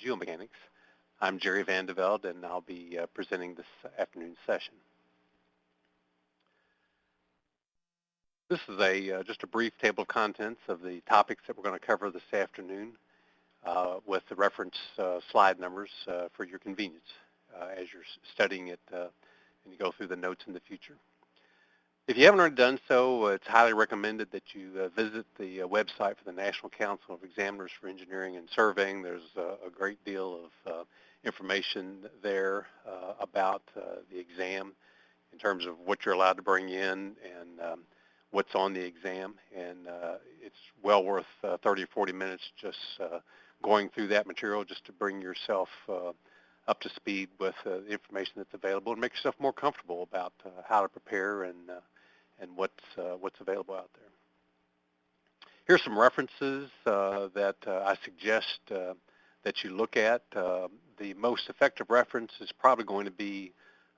Geomechanics. I'm Jerry Van de Velde, and I'll be presenting this afternoon's session. This is just a brief table of contents of the topics that we're going to cover this afternoon with the reference slide numbers for your convenience as you're studying it and you go through the notes in the future. If you haven't already done so, it's highly recommended that you visit the website for the National Council of Examiners for Engineering and Surveying. There's a great deal of information there about the exam in terms of what you're allowed to bring in and what's on the exam. And it's well worth 30 or 40 minutes just going through that material just to bring yourself up to speed with the information that's available and make yourself more comfortable about how to prepare and what's available out there. Here's some references that I suggest that you look at. The most effective reference is probably going to be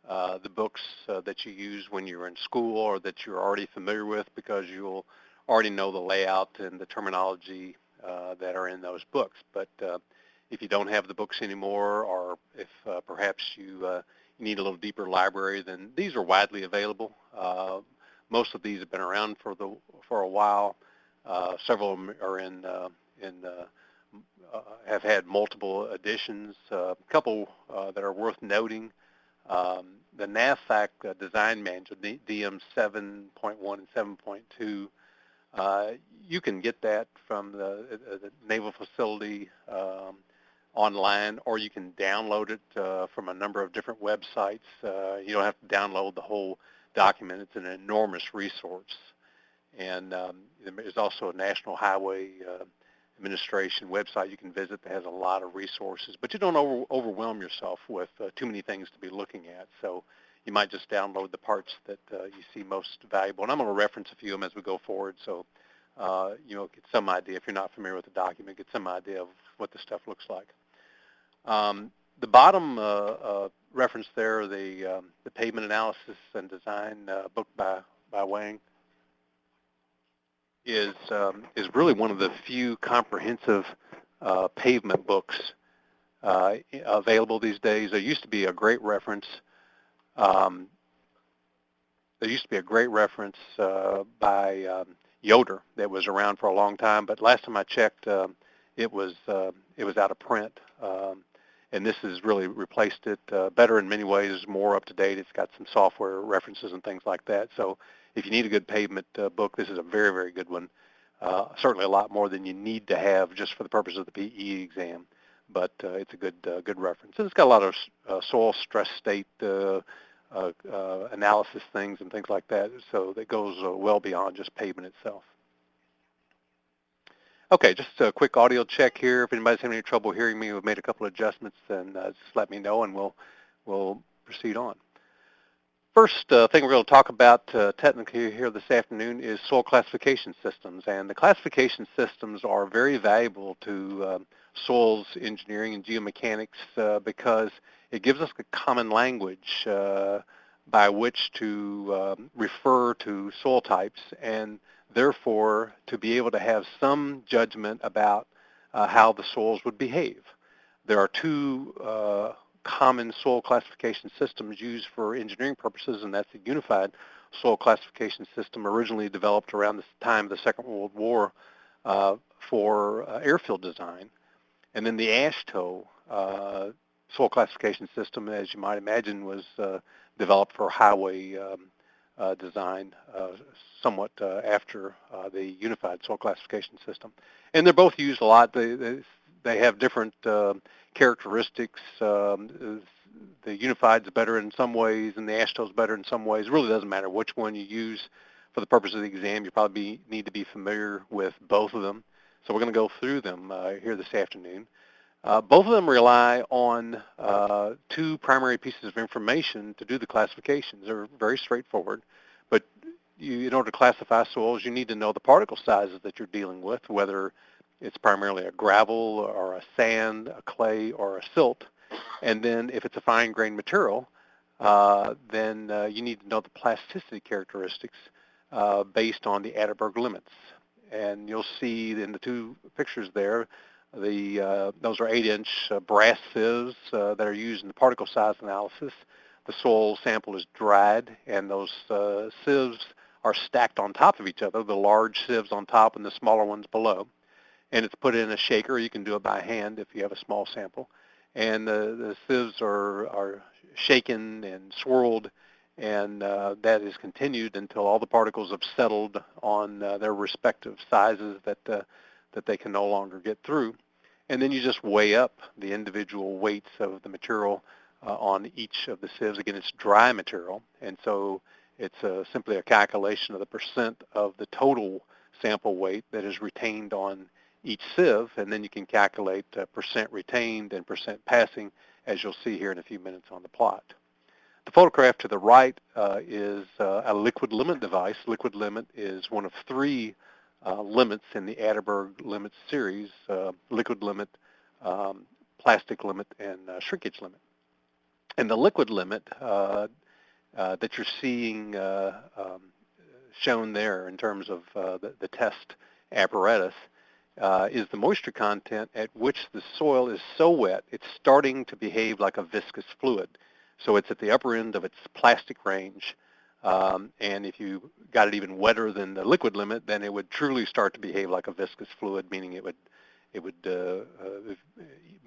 the books that you use when you're in school or that you're already familiar with, because you'll already know the layout and the terminology that are in those books. But if you don't have the books anymore, or if perhaps you need a little deeper library, then these are widely available. Most of these have been around for a while. Several of them are have had multiple editions. A couple that are worth noting: the NAVFAC Design Manual, DM 7.1 and 7.2. You can get that from the Naval Facility online, or you can download it from a number of different websites. You don't have to download the whole document. It's an enormous resource. And there's also a National Highway Administration website you can visit that has a lot of resources, but you don't overwhelm yourself with too many things to be looking at. So you might just download the parts that you see most valuable. And I'm going to reference a few of them as we go forward, so get some idea, if you're not familiar with the document, get some idea of what the stuff looks like. The bottom reference there, the Pavement Analysis and Design book by Wang, is really one of the few comprehensive pavement books available these days. There used to be a great reference. By Yoder that was around for a long time, but last time I checked, it was out of print. And this has really replaced it, better in many ways, more up to date. It's got some software references and things like that. So if you need a good pavement book, this is a very, very good one. Certainly a lot more than you need to have just for the purpose of the PE exam, but it's a good reference. And it's got a lot of soil stress state analysis things and things like that, so that goes well beyond just pavement itself. Okay, just a quick audio check here. If anybody's having any trouble hearing me, we've made a couple of adjustments, and just let me know, and we'll proceed on. First thing we're going to talk about technically here this afternoon is soil classification systems, and the classification systems are very valuable to soils engineering and geomechanics because it gives us a common language by which to refer to soil types, and therefore to be able to have some judgment about how the soils would behave. There are two common soil classification systems used for engineering purposes, and that's the Unified Soil Classification System, originally developed around the time of the Second World War for airfield design. And then the AASHTO soil classification system, as you might imagine, was developed for highway design somewhat after the Unified Soil Classification System. And they're both used a lot. They have different characteristics. The Unified's better in some ways, and the AASHTO's better in some ways. It really doesn't matter which one you use for the purpose of the exam. You probably need to be familiar with both of them. So we're going to go through them here this afternoon. Both of them rely on two primary pieces of information to do the classifications. They're very straightforward, but in order to classify soils, you need to know the particle sizes that you're dealing with, whether it's primarily a gravel or a sand, a clay, or a silt. And then if it's a fine-grained material, then you need to know the plasticity characteristics based on the Atterberg limits. And you'll see in the two pictures there, Those are 8-inch brass sieves that are used in the particle size analysis. The soil sample is dried, and those sieves are stacked on top of each other, the large sieves on top and the smaller ones below. And it's put in a shaker. You can do it by hand if you have a small sample. And the sieves are shaken and swirled, and that is continued until all the particles have settled on their respective sizes that they can no longer get through. And then you just weigh up the individual weights of the material on each of the sieves. Again, it's dry material, and so it's simply a calculation of the percent of the total sample weight that is retained on each sieve, and then you can calculate percent retained and percent passing, as you'll see here in a few minutes on the plot. The photograph to the right is a liquid limit device. Liquid limit is one of 3 limits in the Atterberg limit series: liquid limit, plastic limit, and shrinkage limit. And the liquid limit that you're seeing shown there in terms of the test apparatus is the moisture content at which the soil is so wet it's starting to behave like a viscous fluid. So it's at the upper end of its plastic range, and if you got it even wetter than the liquid limit, then it would truly start to behave like a viscous fluid, meaning it would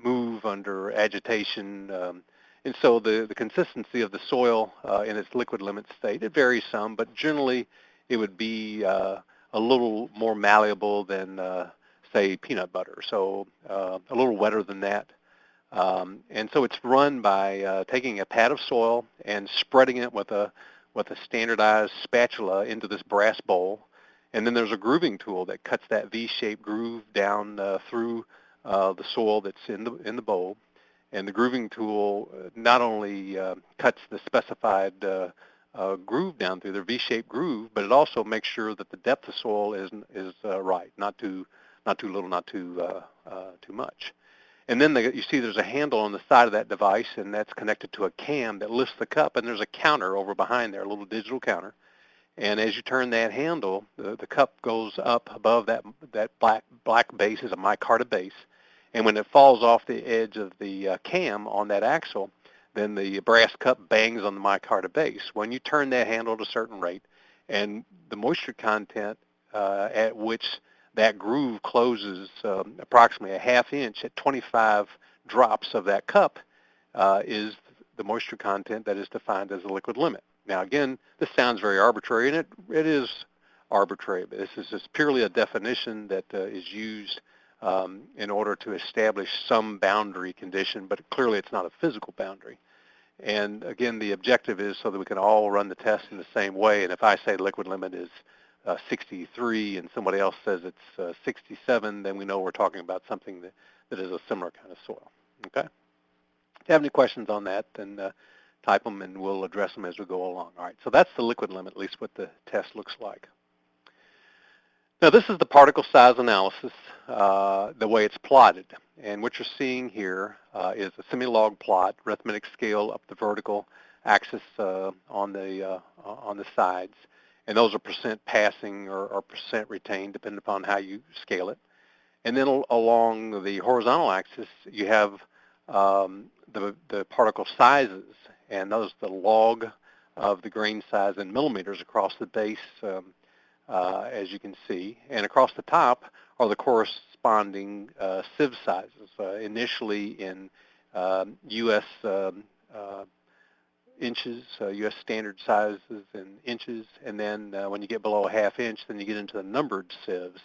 move under agitation. And so the consistency of the soil in its liquid limit state, it varies some, but generally it would be a little more malleable than, say, peanut butter, so a little wetter than that. And so it's run by taking a pad of soil and spreading it with a standardized spatula into this brass bowl. And then there's a grooving tool that cuts that V-shaped groove down through the soil that's in the bowl. And the grooving tool not only cuts the specified groove down through the V-shaped groove, but it also makes sure that the depth of soil is right, not too little, not too much. And then you see there's a handle on the side of that device, and that's connected to a cam that lifts the cup, and there's a counter over behind there, a little digital counter. And as you turn that handle, the cup goes up above that black base, is a micarta base. And when it falls off the edge of the cam on that axle, then the brass cup bangs on the micarta base. When you turn that handle at a certain rate, and the moisture content at which that groove closes approximately a half inch at 25 drops of that cup is the moisture content that is defined as the liquid limit. Now again, this sounds very arbitrary, and it is arbitrary, but this is just purely a definition that is used in order to establish some boundary condition, but clearly it's not a physical boundary. And again, the objective is so that we can all run the test in the same way, and if I say the liquid limit is 63 and somebody else says it's 67, then we know we're talking about something that is a similar kind of soil. Okay? If you have any questions on that, then type them and we'll address them as we go along. All right, so that's the liquid limit, at least what the test looks like. Now this is the particle size analysis, the way it's plotted. And what you're seeing here is a semi-log plot, arithmetic scale up the vertical axis on the sides. And those are percent passing or percent retained, depending upon how you scale it. And then along the horizontal axis, you have the particle sizes, and those are the log of the grain size in millimeters across the base, as you can see. And across the top are the corresponding sieve sizes, initially in U.S. Inches, U.S. standard sizes in inches, and then when you get below a half inch, then you get into the numbered sieves,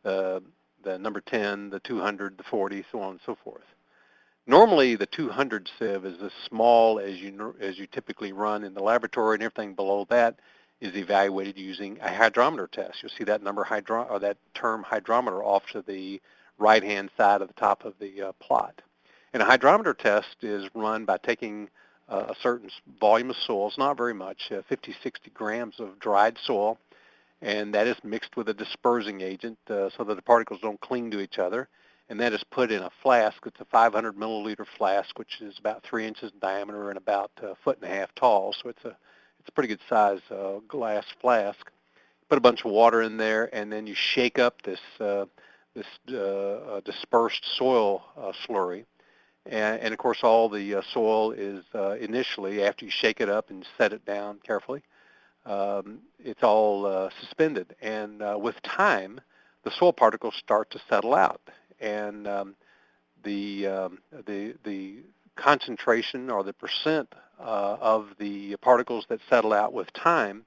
the number 10, the 200, the 40, so on and so forth. Normally, the 200 sieve is as small as you typically run in the laboratory, and everything below that is evaluated using a hydrometer test. You'll see that that term hydrometer off to the right-hand side of the top of the plot. And a hydrometer test is run by taking a certain volume of soil, it's not very much, 50, 60 grams of dried soil, and that is mixed with a dispersing agent so that the particles don't cling to each other, and that is put in a flask. It's a 500 milliliter flask, which is about 3 inches in diameter and about a foot and a half tall, so it's a pretty good size glass flask. Put a bunch of water in there, and then you shake up this dispersed soil slurry. And of course, all the soil is initially, after you shake it up and set it down carefully, it's all suspended. And with time, the soil particles start to settle out. And the concentration or the percent of the particles that settle out with time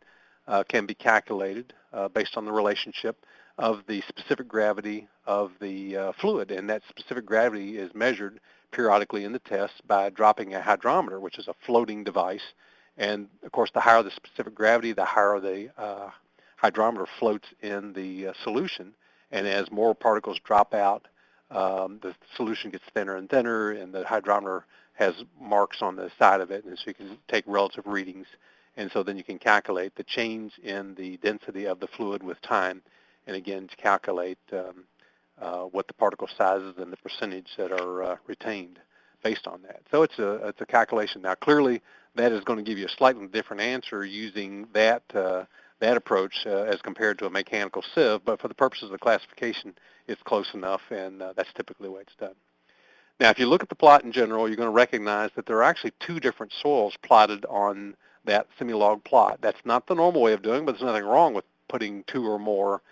can be calculated based on the relationship of the specific gravity of the fluid. And that specific gravity is measured periodically in the test by dropping a hydrometer, which is a floating device. And of course, the higher the specific gravity, the higher the hydrometer floats in the solution. And as more particles drop out, the solution gets thinner and thinner, and the hydrometer has marks on the side of it, and so you can take relative readings. And so then you can calculate the change in the density of the fluid with time, and again, to calculate what the particle sizes and the percentage that are retained based on that. So it's a calculation. Now, clearly, that is going to give you a slightly different answer using that approach as compared to a mechanical sieve, but for the purposes of the classification, it's close enough, and that's typically the way it's done. Now, if you look at the plot in general, you're going to recognize that there are actually two different soils plotted on that semi-log plot. That's not the normal way of doing, but there's nothing wrong with putting two or more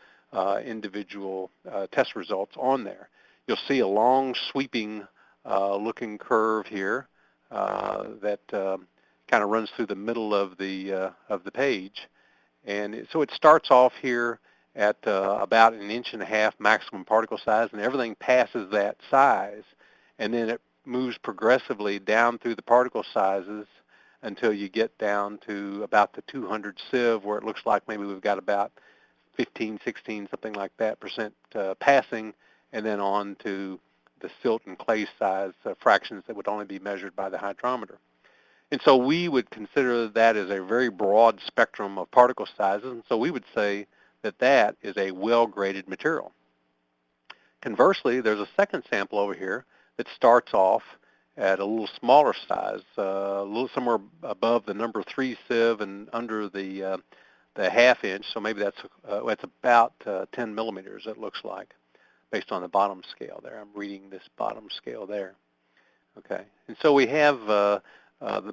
individual test results on there. You'll see a long, sweeping looking curve here that kind of runs through the middle of the page. And so it starts off here at about 1.5 inches maximum particle size, and everything passes that size. And then it moves progressively down through the particle sizes until you get down to about the 200 sieve, where it looks like maybe we've got about 15, 16, something like that percent passing, and then on to the silt and clay size fractions that would only be measured by the hydrometer. And so we would consider that as a very broad spectrum of particle sizes, and so we would say that that is a well-graded material. Conversely, there's a second sample over here that starts off at a little smaller size, a little somewhere above the number 3 sieve and under the half inch, so maybe that's about 10 millimeters, it looks like, based on the bottom scale there. I'm reading this bottom scale there. Okay, and so we have the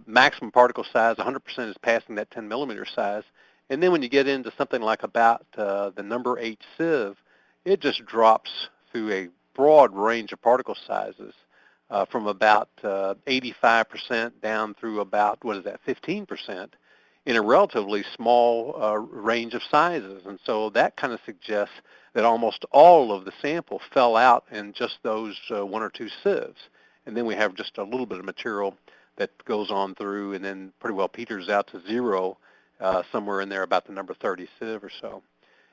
maximum particle size, 100% is passing that 10 millimeter size, and then when you get into something like about the number 8 sieve, it just drops through a broad range of particle sizes from about 85% down through about, 15% in a relatively small range of sizes. And so that kind of suggests that almost all of the sample fell out in just those 1 or 2 sieves. And then we have just a little bit of material that goes on through and then pretty well peters out to zero somewhere in there about the number 30 sieve or so.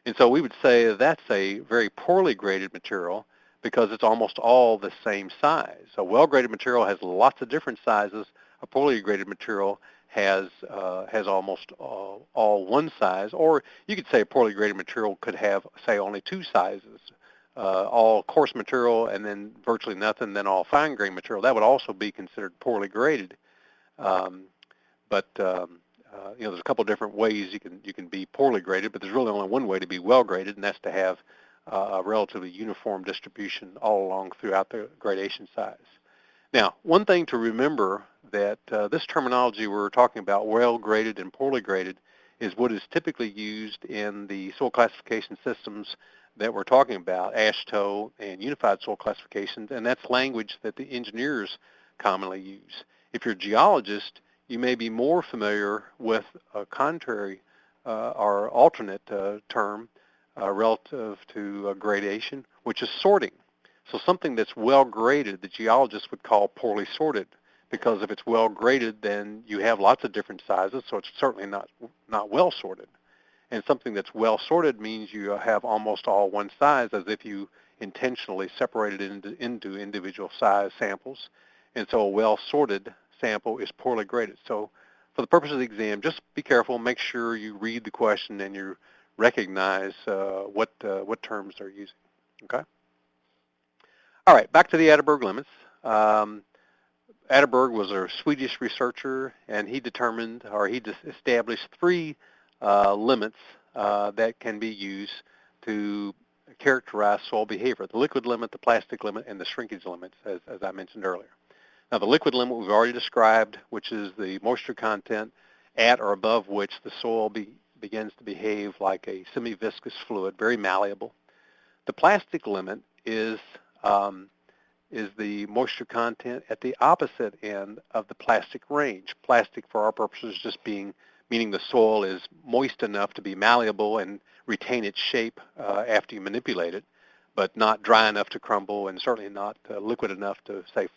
And so we would say that's a very poorly graded material because it's almost all the same size. A well-graded material has lots of different sizes. A poorly graded material has almost all one size, or you could say a poorly graded material could have, say, only 2 sizes, all coarse material and then virtually nothing, then all fine-grained material. That would also be considered poorly graded. There's a couple different ways you can be poorly graded, but there's really only one way to be well graded, and that's to have a relatively uniform distribution all along throughout the gradation size. Now, one thing to remember that this terminology we're talking about, well graded and poorly graded, is what is typically used in the soil classification systems that we're talking about, AASHTO and unified soil classifications, and that's language that the engineers commonly use. If you're a geologist, you may be more familiar with a contrary or alternate term relative to gradation, which is sorting. So something that's well graded, the geologists would call poorly sorted, because if it's well graded, then you have lots of different sizes, so it's certainly not well sorted. And something that's well sorted means you have almost all one size, as if you intentionally separated it into individual size samples. And so a well sorted sample is poorly graded. So for the purpose of the exam, just be careful, make sure you read the question and you recognize what terms they're using. Okay? All right, back to the Atterberg limits. Atterberg was a Swedish researcher, and he determined, or he established 3 limits that can be used to characterize soil behavior: the liquid limit, the plastic limit, and the shrinkage limits, as I mentioned earlier. Now, the liquid limit we've already described, which is the moisture content at or above which the soil begins to behave like a semi-viscous fluid, very malleable. The plastic limit is the moisture content at the opposite end of the plastic range. Plastic, for our purposes, just meaning the soil is moist enough to be malleable and retain its shape after you manipulate it, but not dry enough to crumble, and certainly not liquid enough to, say,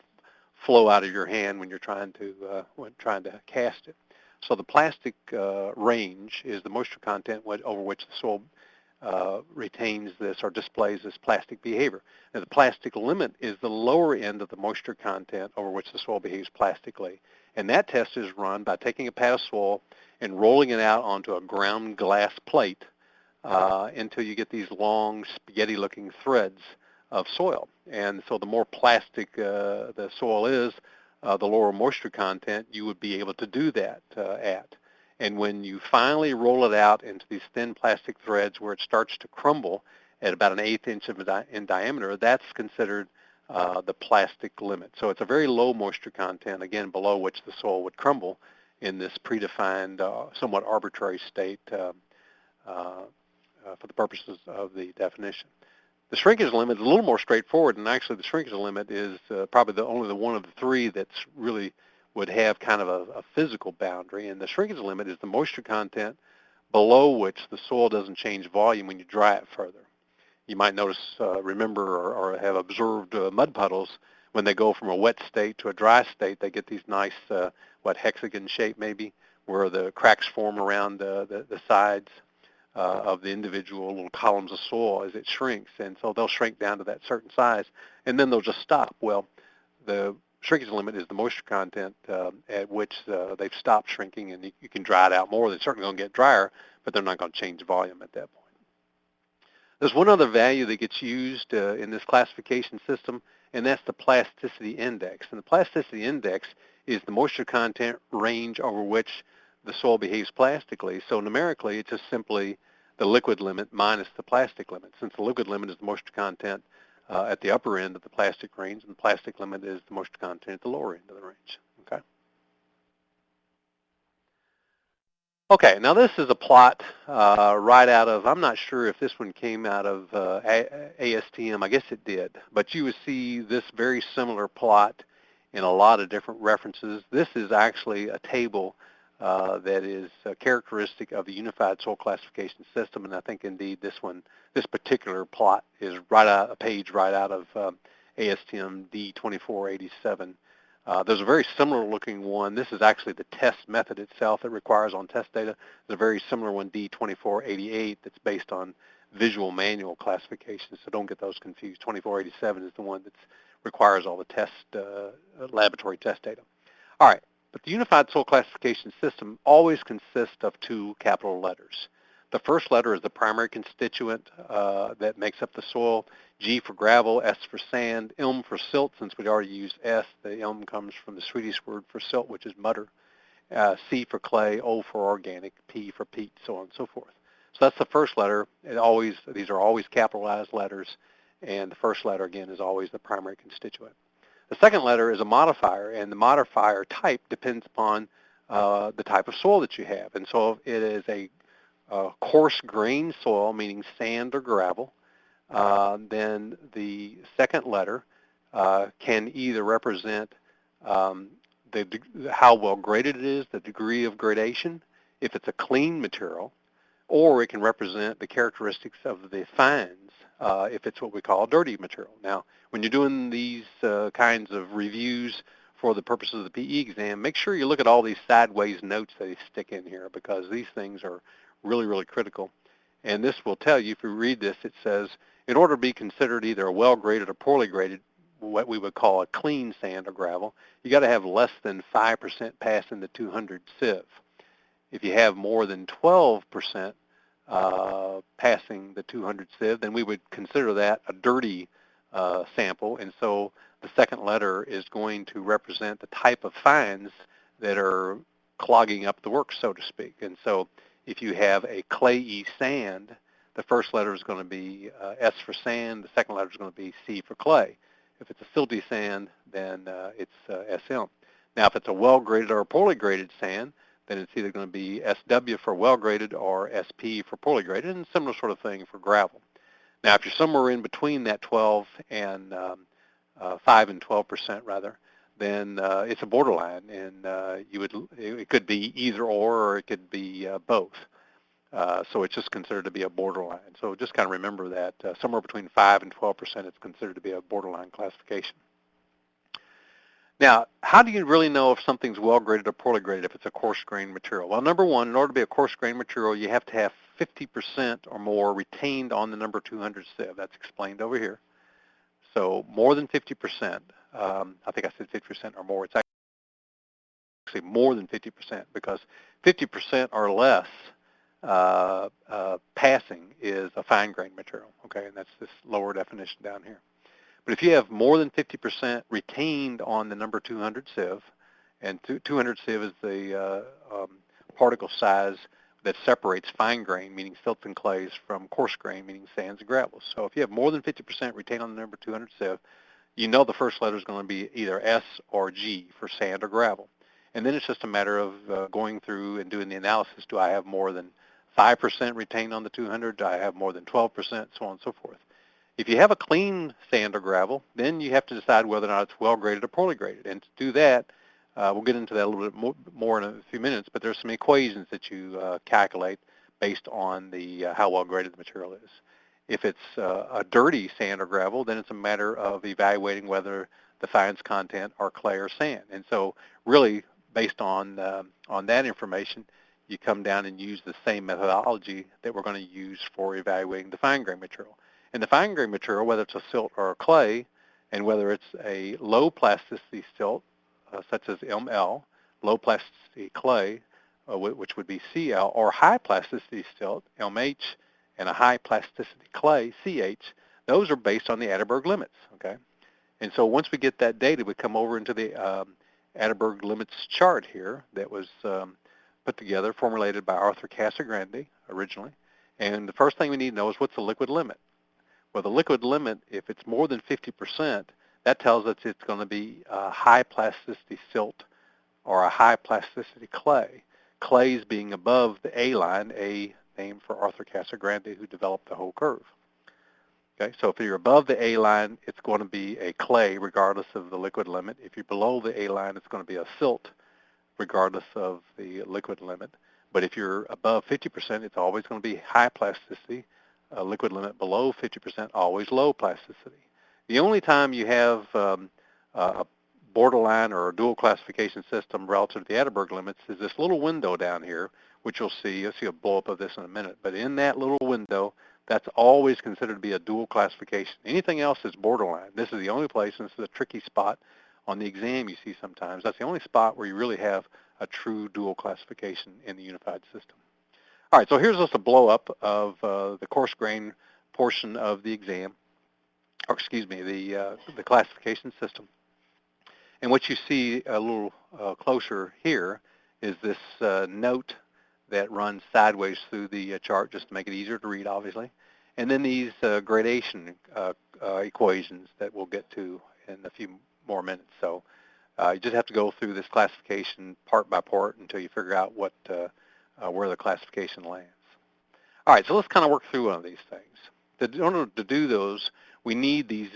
flow out of your hand when you're trying to cast it. So the plastic range is the moisture content over which the soil retains this or displays this plastic behavior. Now, the plastic limit is the lower end of the moisture content over which the soil behaves plastically. And that test is run by taking a pad of soil and rolling it out onto a ground glass plate until you get these long spaghetti-looking threads of soil. And so the more plastic the soil is, the lower moisture content you would be able to do that at. And when you finally roll it out into these thin plastic threads where it starts to crumble at about 1/8 inch in diameter, that's considered the plastic limit. So it's a very low moisture content, again, below which the soil would crumble in this predefined, somewhat arbitrary state for the purposes of the definition. The shrinkage limit is a little more straightforward, and actually the shrinkage limit is probably only the one of the three that's really would have kind of a physical boundary. And the shrinkage limit is the moisture content below which the soil doesn't change volume when you dry it further. You might notice, remember, or have observed mud puddles. When they go from a wet state to a dry state, they get these nice, hexagon shape maybe, where the cracks form around the sides of the individual little columns of soil as it shrinks. And so they'll shrink down to that certain size, and then they'll just stop. Well, the shrinkage limit is the moisture content at which they've stopped shrinking, and you can dry it out more. They're certainly going to get drier, but they're not going to change volume at that point. There's one other value that gets used in this classification system, and that's the plasticity index. And the plasticity index is the moisture content range over which the soil behaves plastically. So numerically, it's just simply the liquid limit minus the plastic limit, since the liquid limit is the moisture content at the upper end of the plastic range, and the plastic limit is the moisture content at the lower end of the range. Okay. Okay, now this is a plot right out of, I'm not sure if this one came out of ASTM, I guess it did, but you would see this very similar plot in a lot of different references. This is actually a table that is characteristic of the Unified Soil Classification System, and I think indeed this particular plot is a page right out of ASTM D2487. There's a very similar looking one. This is actually the test method itself that requires on test data. There's a very similar one, D2488, that's based on visual manual classification, so don't get those confused. 2487 is the one that requires all the test, laboratory test data. All right, but the Unified Soil Classification System always consists of two capital letters. The first letter is the primary constituent that makes up the soil. G for gravel, S for sand, Ilm for silt, since we already used S. The Ilm comes from the Swedish word for silt, which is mutter. C for clay, O for organic, P for peat, so on and so forth. So that's the first letter. These are always capitalized letters, and the first letter, again, is always the primary constituent. The second letter is a modifier, and the modifier type depends upon the type of soil that you have. And so if it is a coarse grain soil, meaning sand or gravel, then the second letter can either represent how well graded it is, the degree of gradation, if it's a clean material, or it can represent the characteristics of the fines, if it's what we call dirty material. Now, when you're doing these kinds of reviews for the purposes of the PE exam, make sure you look at all these sideways notes that they stick in here, because these things are really, really critical. And this will tell you, if you read this, it says, in order to be considered either a well-graded or poorly graded, what we would call a clean sand or gravel, you got to have less than 5% passing the 200 sieve. If you have more than 12% passing the 200 sieve, then we would consider that a dirty sample. And so the second letter is going to represent the type of fines that are clogging up the work, so to speak. And so if you have a clayey sand, the first letter is going to be S for sand, the second letter is going to be C for clay. If it's a silty sand, then it's SM. Now, if it's a well-graded or a poorly graded sand, then it's either going to be SW for well-graded or SP for poorly graded, and similar sort of thing for gravel. Now, if you're somewhere in between that 12 and 5 and 12% rather, then it's a borderline, and it could be either or it could be both. So it's just considered to be a borderline. So just kind of remember that somewhere between 5 and 12% is considered to be a borderline classification. Now, how do you really know if something's well-graded or poorly graded if it's a coarse-grained material? Well, number one, in order to be a coarse-grained material, you have to have 50% or more retained on the number 200 sieve. That's explained over here. So more than 50%, I think I said 50% or more. It's actually more than 50% because 50% or less passing is a fine-grained material, okay? And that's this lower definition down here. But if you have more than 50% retained on the number 200 sieve, and 200 sieve is the particle size that separates fine grain, meaning silts and clays, from coarse grain, meaning sands and gravels. So if you have more than 50% retained on the number 200 sieve, you know the first letter is going to be either S or G for sand or gravel. And then it's just a matter of going through and doing the analysis. Do I have more than 5% retained on the 200? Do I have more than 12%? So on and so forth. If you have a clean sand or gravel, then you have to decide whether or not it's well graded or poorly graded. And to do that, we'll get into that a little bit more in a few minutes, but there's some equations that you calculate based on the how well graded the material is. If it's a dirty sand or gravel, then it's a matter of evaluating whether the fines content are clay or sand. And so really, based on that information, you come down and use the same methodology that we're going to use for evaluating the fine grain material. And the fine grain material, whether it's a silt or a clay, and whether it's a low plasticity silt, such as ML, low plasticity clay, which would be CL, or high plasticity silt, MH, and a high plasticity clay, CH, those are based on the Atterberg limits, okay? And so once we get that data, we come over into the Atterberg limits chart here that was put together, formulated by Arthur Casagrande originally. And the first thing we need to know is what's the liquid limit? Well, the liquid limit, if it's more than 50%, that tells us it's going to be a high plasticity silt or a high plasticity clay. Clays being above the A line, A named for Arthur Casagrande, who developed the whole curve. Okay, so if you're above the A line, it's going to be a clay regardless of the liquid limit. If you're below the A line, it's going to be a silt regardless of the liquid limit. But if you're above 50%, it's always going to be high plasticity. Liquid limit below 50%, always low plasticity. The only time you have a borderline or a dual classification system relative to the Atterberg limits is this little window down here, which you'll see a blow-up of this in a minute. But in that little window, that's always considered to be a dual classification. Anything else is borderline. This is the only place, and this is a tricky spot on the exam you see sometimes. That's the only spot where you really have a true dual classification in the unified system. All right, so here's just a blow-up of the coarse grain portion of the exam, or excuse me, the classification system. And what you see a little closer here is this note that runs sideways through the chart just to make it easier to read, obviously. And then these gradation equations that we'll get to in a few more minutes. So you just have to go through this classification part by part until you figure out what where the classification lands. All right, so let's kind of work through one of these things. In order to do those, we need these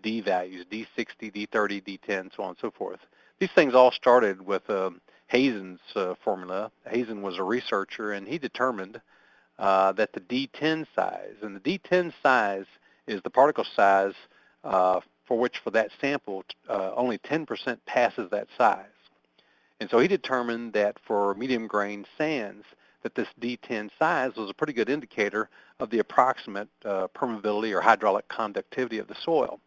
D values, D60, D30, D10, so on and so forth. These things all started with Hazen's formula. Hazen was a researcher, and he determined that the D10 size, and the D10 size is the particle size for which for that sample only 10% passes that size. And so he determined that for medium-grained sands, that this D10 size was a pretty good indicator of the approximate permeability or hydraulic conductivity of the soil.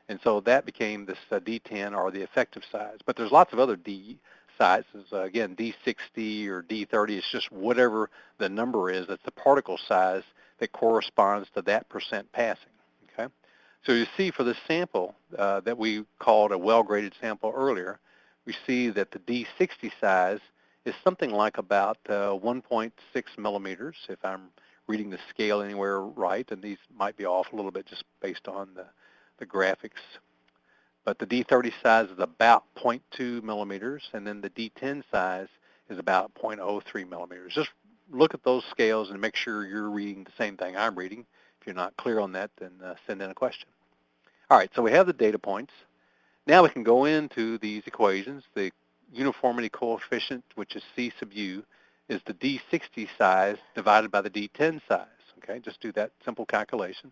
And so that became this D10 or the effective size. But there's lots of other D sizes. Again, D60 or D30 is just whatever the number is. That's the particle size that corresponds to that percent passing. Okay? So you see for this sample that we called a well-graded sample earlier, we see that the D60 size is something like about 1.6 millimeters, if I'm reading the scale anywhere right, and these might be off a little bit just based on the graphics. But the D30 size is about 0.2 millimeters, and then the D10 size is about 0.03 millimeters. Just look at those scales and make sure you're reading the same thing I'm reading. If you're not clear on that, then send in a question. All right, so we have the data points. Now we can go into these equations. The uniformity coefficient, which is C sub u, is the D60 size divided by the D10 size. Okay, just do that simple calculation.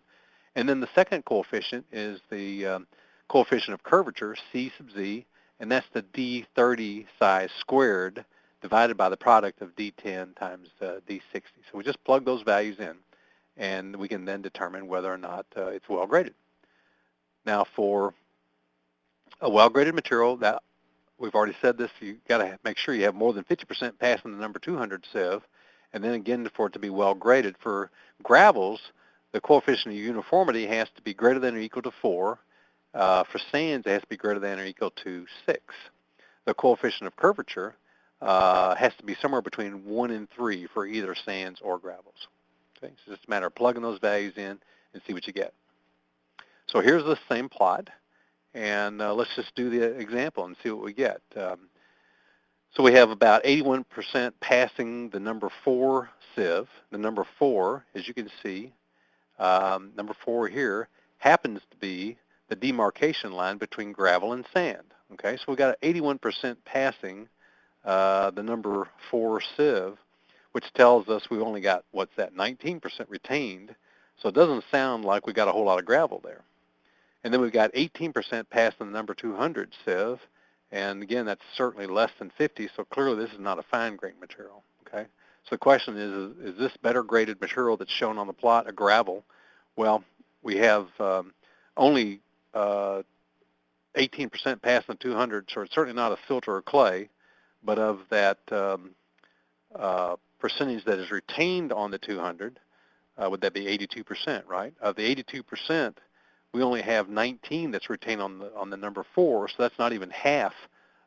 And then the second coefficient is the coefficient of curvature, C sub z, and that's the D30 size squared divided by the product of D10 times D60. So we just plug those values in, and we can then determine whether or not it's well graded. Now for a well-graded material, that we've already said this, you got to make sure you have more than 50% passing the number 200 sieve, and then again for it to be well-graded. For gravels, the coefficient of uniformity has to be greater than or equal to 4. For sands, it has to be greater than or equal to 6. The coefficient of curvature has to be somewhere between 1 and 3 for either sands or gravels. Okay, so it's just a matter of plugging those values in and see what you get. So here's the same plot. And let's just do the example and see what we get. So we have about 81% passing the number 4 sieve. The number 4, as you can see, number 4 here happens to be the demarcation line between gravel and sand. Okay, so we got 81% passing the number 4 sieve, which tells us we've only got, what's that, 19% retained. So it doesn't sound like we got a whole lot of gravel there. And then we've got 18% passing the number 200 sieve, and again, that's certainly less than 50, so clearly this is not a fine-grained material, okay? So the question is this better graded material that's shown on the plot a gravel? Well, we have only 18% passing the 200, so it's certainly not a filter or clay, but of that percentage that is retained on the 200, would that be 82%, right? Of the 82%, we only have 19 that's retained on the number 4, so that's not even half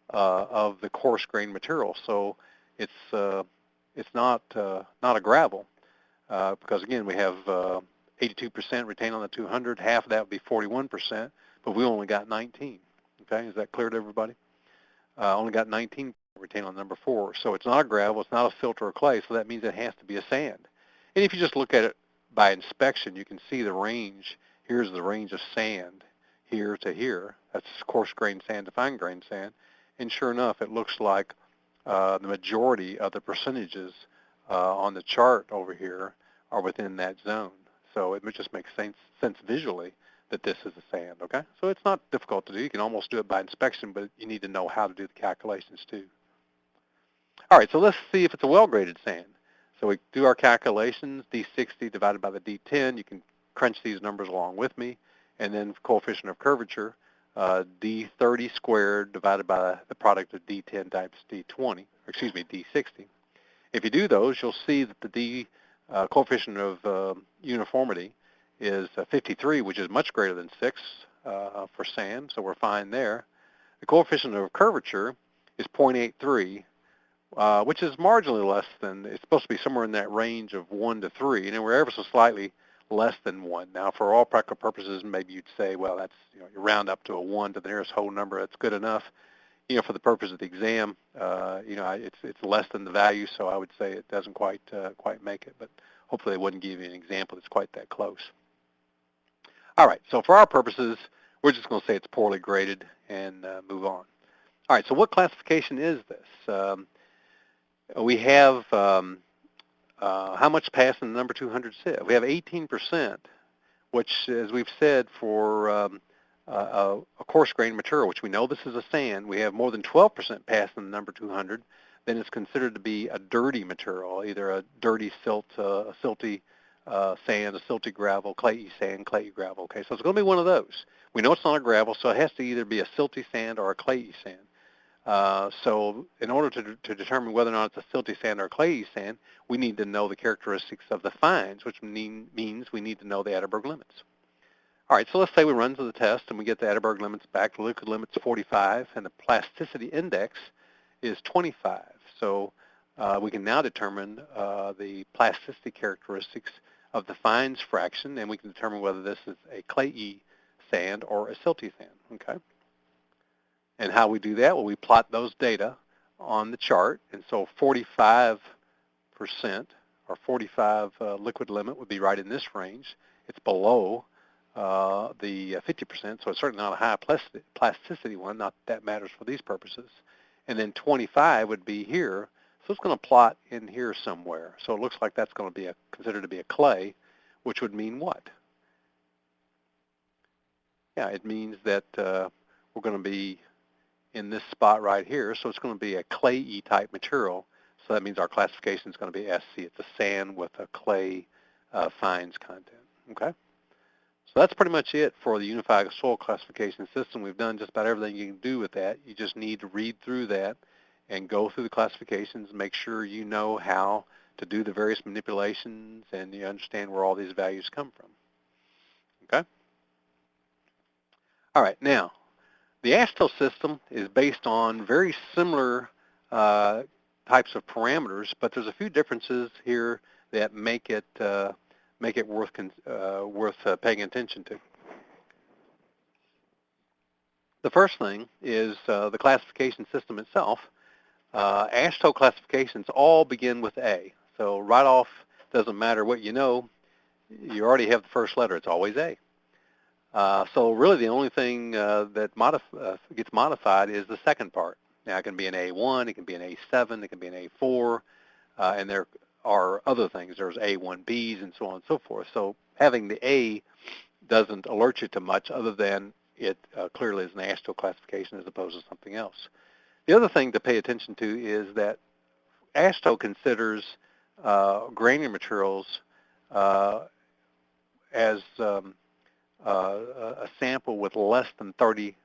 of the coarse grain material. So it's not a gravel because again we have 82% retained on the 200. Half of that would be 41%, but we only got 19. Okay, is that clear to everybody? Only got 19 retained on number 4, so it's not a gravel, it's not a filter or clay, so that means it has to be a sand. And if you just look at it by inspection, you can see the range. Here's the range of sand here to here. That's coarse grain sand to fine grain sand. And sure enough, it looks like the majority of the percentages on the chart over here are within that zone. So it just makes sense visually that this is a sand, okay? So it's not difficult to do. You can almost do it by inspection, but you need to know how to do the calculations too. All right, so let's see if it's a well-graded sand. So we do our calculations, D60 divided by the D10. You can crunch these numbers along with me, and then coefficient of curvature, D30 squared divided by the product of D10 times D20, or excuse me, D60. If you do those, you'll see that the coefficient of uniformity is 53, which is much greater than 6 for sand, so we're fine there. The coefficient of curvature is 0.83, which is marginally less than, it's supposed to be somewhere in that range of 1 to 3, and we're ever so slightly less than 1. Now, for all practical purposes, maybe you'd say, well, that's, you round up to a 1 to the nearest whole number. That's good enough. For the purpose of the exam, it's less than the value, so I would say it doesn't quite make it. But hopefully, they wouldn't give you an example that's quite that close. All right. So for our purposes, we're just going to say it's poorly graded and move on. All right. So what classification is this? We have how much passed in the number 200 sieve? We have 18%, which, as we've said, for a coarse grain material, which we know this is a sand, we have more than 12% passed in the number 200, then it's considered to be a dirty material, either a dirty silt, a silty sand, a silty gravel, clayey sand, clayey gravel. Okay, so it's going to be one of those. We know it's not a gravel, so it has to either be a silty sand or a clayey sand. So in order to determine whether or not it's a silty sand or a clayey sand, we need to know the characteristics of the fines, which means we need to know the Atterberg limits. All right, so let's say we run to the test and we get the Atterberg limits back. The liquid limit's 45 and the plasticity index is 25. So we can now determine the plasticity characteristics of the fines fraction, and we can determine whether this is a clay sand or a silty sand. Okay. And how we do that? Well, we plot those data on the chart, and so 45% or 45 liquid limit would be right in this range. It's below the 50%, so it's certainly not a high plasticity one, not that matters for these purposes. And then 25 would be here, so it's going to plot in here somewhere. So it looks like that's going to be considered to be a clay, which would mean what? Yeah, it means that we're going to be in this spot right here, so it's going to be a clay type material. So that means our classification is going to be SC. It's a sand with a clay fines content. Okay? So that's pretty much it for the Unified Soil Classification System. We've done just about everything you can do with that. You just need to read through that and go through the classifications, make sure you know how to do the various manipulations and you understand where all these values come from. Okay? All right, now, the AASHTO system is based on very similar types of parameters, but there's a few differences here that make it worth paying attention to. The first thing is the classification system itself. AASHTO classifications all begin with A. So right off, doesn't matter what you know, you already have the first letter. It's always A. So really the only thing that gets modified is the second part. Now it can be an A1, it can be an A7, it can be an A4, and there are other things. There's A1Bs and so on and so forth. So having the A doesn't alert you to much other than it clearly is an AASHTO classification as opposed to something else. The other thing to pay attention to is that AASHTO considers granular materials as a sample with less than 35%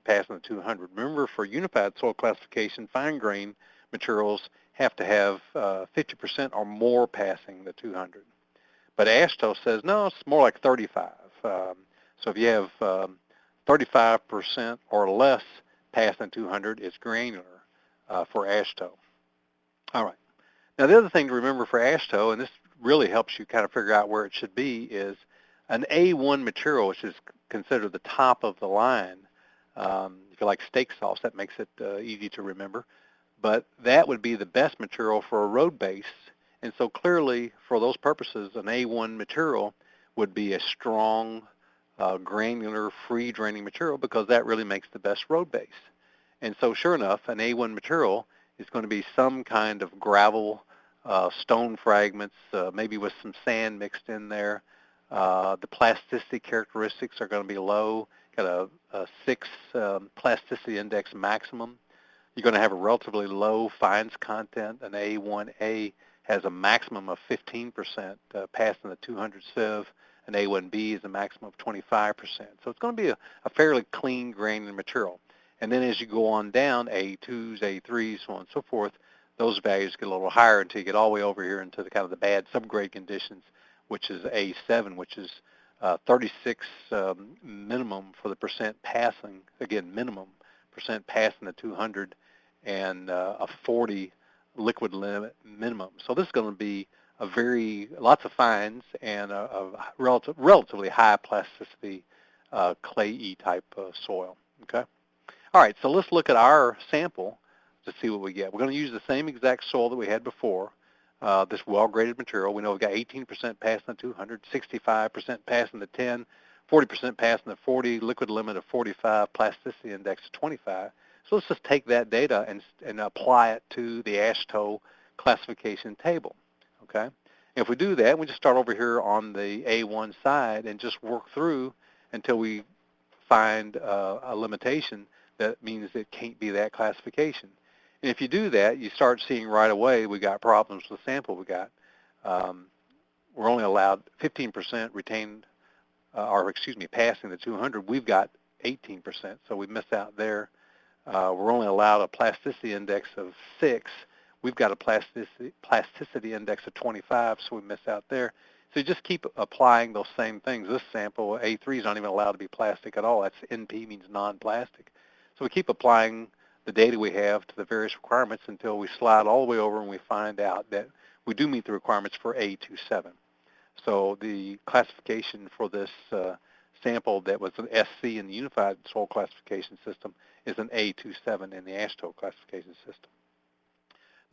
passing the 200. Remember, for unified soil classification, fine grain materials have to have 50% or more passing the 200. But AASHTO says, no, it's more like 35. So if you have 35% or less passing 200, it's granular for AASHTO. All right. Now, the other thing to remember for AASHTO, and this really helps you kind of figure out where it should be, is an A1 material, which is considered the top of the line. If you like steak sauce, that makes it easy to remember. But that would be the best material for a road base. And so clearly, for those purposes, an A1 material would be a strong, granular, free-draining material because that really makes the best road base. And so sure enough, an A1 material is going to be some kind of gravel, stone fragments, maybe with some sand mixed in there. The plasticity characteristics are going to be low, got a 6 plasticity index maximum. You're going to have a relatively low fines content. An A1A has a maximum of 15% passing the 200 Civ. An A1B is a maximum of 25%. So it's going to be a fairly clean granular material. And then as you go on down, A2s, A3s, so on and so forth, those values get a little higher until you get all the way over here into the kind of the bad subgrade conditions, which is A7, which is 36 minimum for the percent passing, again, minimum percent passing the 200, and a 40 liquid limit minimum. So this is going to be lots of fines and a relatively high plasticity clay type soil, okay? All right, so let's look at our sample to see what we get. We're going to use the same exact soil that we had before, this well-graded material. We know we've got 18% passing the 200, 65% passing the 10, 40% passing the 40, liquid limit of 45, plasticity index of 25. So let's just take that data and apply it to the AASHTO classification table, okay? And if we do that, we just start over here on the A1 side and just work through until we find a limitation that means it can't be that classification. And if you do that, you start seeing right away we got problems with the sample we got. We're only allowed 15% retained, passing the 200. We've got 18%, so we miss out there. We're only allowed a plasticity index of 6. We've got a plasticity index of 25, so we miss out there. So you just keep applying those same things. This sample, A3, is not even allowed to be plastic at all. That's NP, means non-plastic. So we keep applying the data we have to the various requirements until we slide all the way over and we find out that we do meet the requirements for A27. So the classification for this sample that was an SC in the Unified Soil Classification System is an A27 in the AASHTO classification system.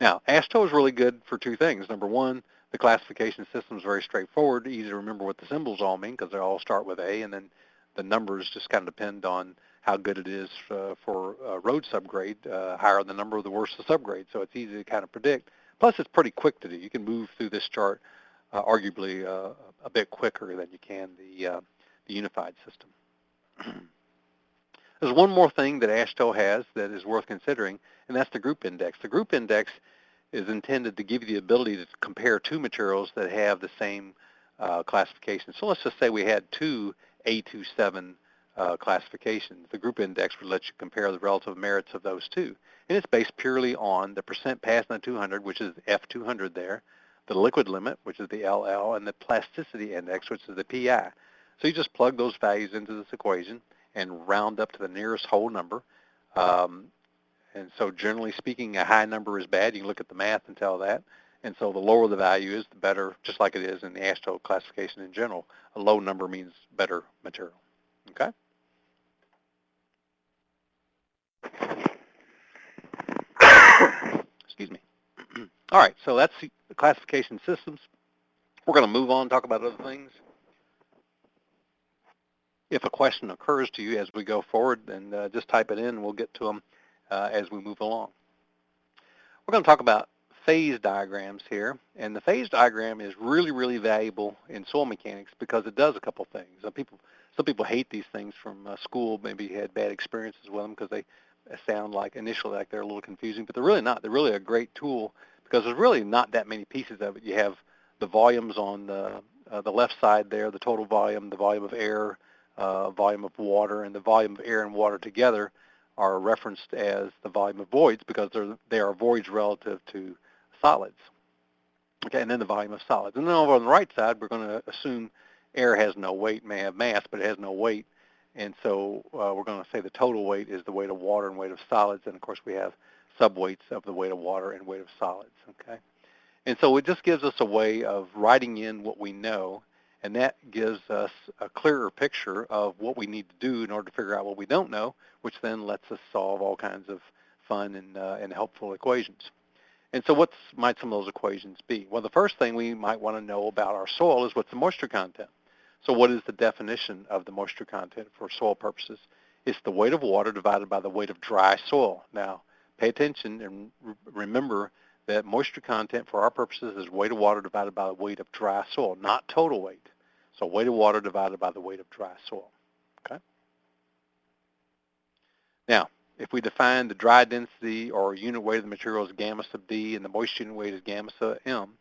Now, AASHTO is really good for two things. Number one, the classification system is very straightforward, easy to remember what the symbols all mean because they all start with A, and then the numbers just kind of depend on how good it is for road subgrade. Higher the number, the worse the subgrade, so it's easy to kind of predict. Plus, it's pretty quick to do. You can move through this chart arguably a bit quicker than you can the unified system. There's one more thing that AASHTO has that is worth considering, and that's the group index. The group index is intended to give you the ability to compare two materials that have the same classification. So let's just say we had two A27 classifications. The group index would let you compare the relative merits of those two. And it's based purely on the percent passing the 200, which is F200 there, the liquid limit, which is the LL, and the plasticity index, which is the PI. So you just plug those values into this equation and round up to the nearest whole number. And so generally speaking, a high number is bad. You can look at the math and tell that. And so the lower the value is, the better, just like it is in the AASHTO classification in general. A low number means better material. Okay? Excuse me. All right, so that's the classification systems. We're going to move on and talk about other things. If a question occurs to you as we go forward, then just type it in and we'll get to them as we move along. We're going to talk about phase diagrams here, and the phase diagram is really, really valuable in soil mechanics because it does a couple things. Some people hate these things from school, maybe had bad experiences with them because they sound like initially like they're a little confusing, but they're really not. They're really a great tool because there's really not that many pieces of it. You have the volumes on the left side there, the total volume, the volume of air, volume of water, and the volume of air and water together are referenced as the volume of voids because they are voids relative to solids. Okay, and then the volume of solids. And then over on the right side, we're going to assume air has no weight, may have mass, but it has no weight. And so we're going to say the total weight is the weight of water and weight of solids. And of course, we have subweights of the weight of water and weight of solids. Okay, and so it just gives us a way of writing in what we know, and that gives us a clearer picture of what we need to do in order to figure out what we don't know, which then lets us solve all kinds of fun and helpful equations. And so what might some of those equations be? Well, the first thing we might want to know about our soil is what's the moisture content. So what is the definition of the moisture content for soil purposes? It's the weight of water divided by the weight of dry soil. Now, pay attention and remember that moisture content for our purposes is weight of water divided by the weight of dry soil, not total weight. So weight of water divided by the weight of dry soil. Okay? Now, if we define the dry density or unit weight of the material as gamma sub D and the moisture unit weight is gamma sub M,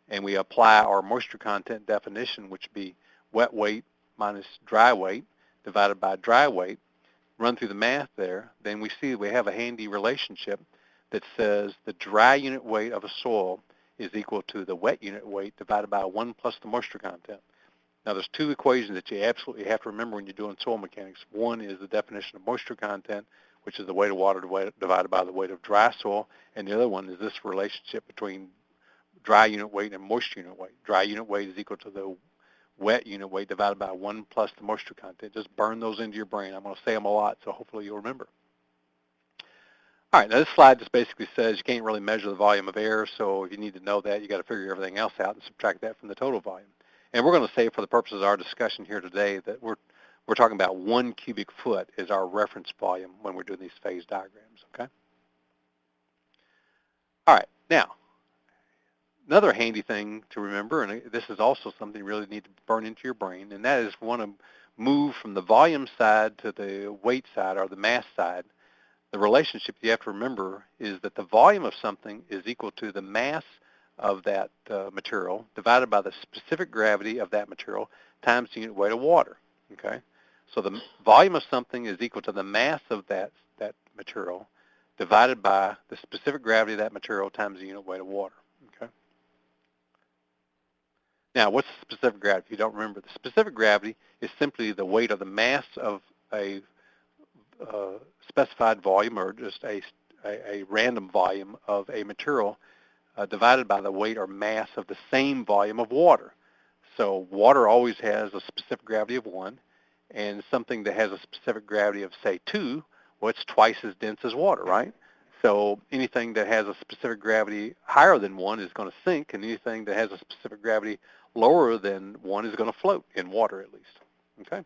and we apply our moisture content definition, which would be wet weight minus dry weight divided by dry weight, run through the math there, then we see we have a handy relationship that says the dry unit weight of a soil is equal to the wet unit weight divided by 1 plus the moisture content. Now, there's two equations that you absolutely have to remember when you're doing soil mechanics. One is the definition of moisture content, which is the weight of water divided by the weight of dry soil, and the other one is this relationship between dry unit weight and moisture unit weight. Dry unit weight is equal to the wet unit weight divided by 1 plus the moisture content. Just burn those into your brain. I'm going to say them a lot, so hopefully you'll remember. All right, now this slide just basically says you can't really measure the volume of air, so if you need to know that, you got to figure everything else out and subtract that from the total volume. And we're going to say for the purposes of our discussion here today that we're talking about 1 cubic foot is our reference volume when we're doing these phase diagrams, okay? All right, now, another handy thing to remember, and this is also something you really need to burn into your brain, and that is we want to move from the volume side to the weight side or the mass side. The relationship you have to remember is that the volume of something is equal to the mass of that material divided by the specific gravity of that material times the unit weight of water, okay? So the volume of something is equal to the mass of that material divided by the specific gravity of that material times the unit weight of water, okay? Now, what's the specific gravity? If you don't remember, the specific gravity is simply the weight of the mass of a specified volume, or just a random volume of a material divided by the weight or mass of the same volume of water. So water always has a specific gravity of 1, and something that has a specific gravity of, say, 2, well, it's twice as dense as water, right? So anything that has a specific gravity higher than 1 is going to sink, and anything that has a specific gravity lower than 1 is going to float, in water at least. Okay?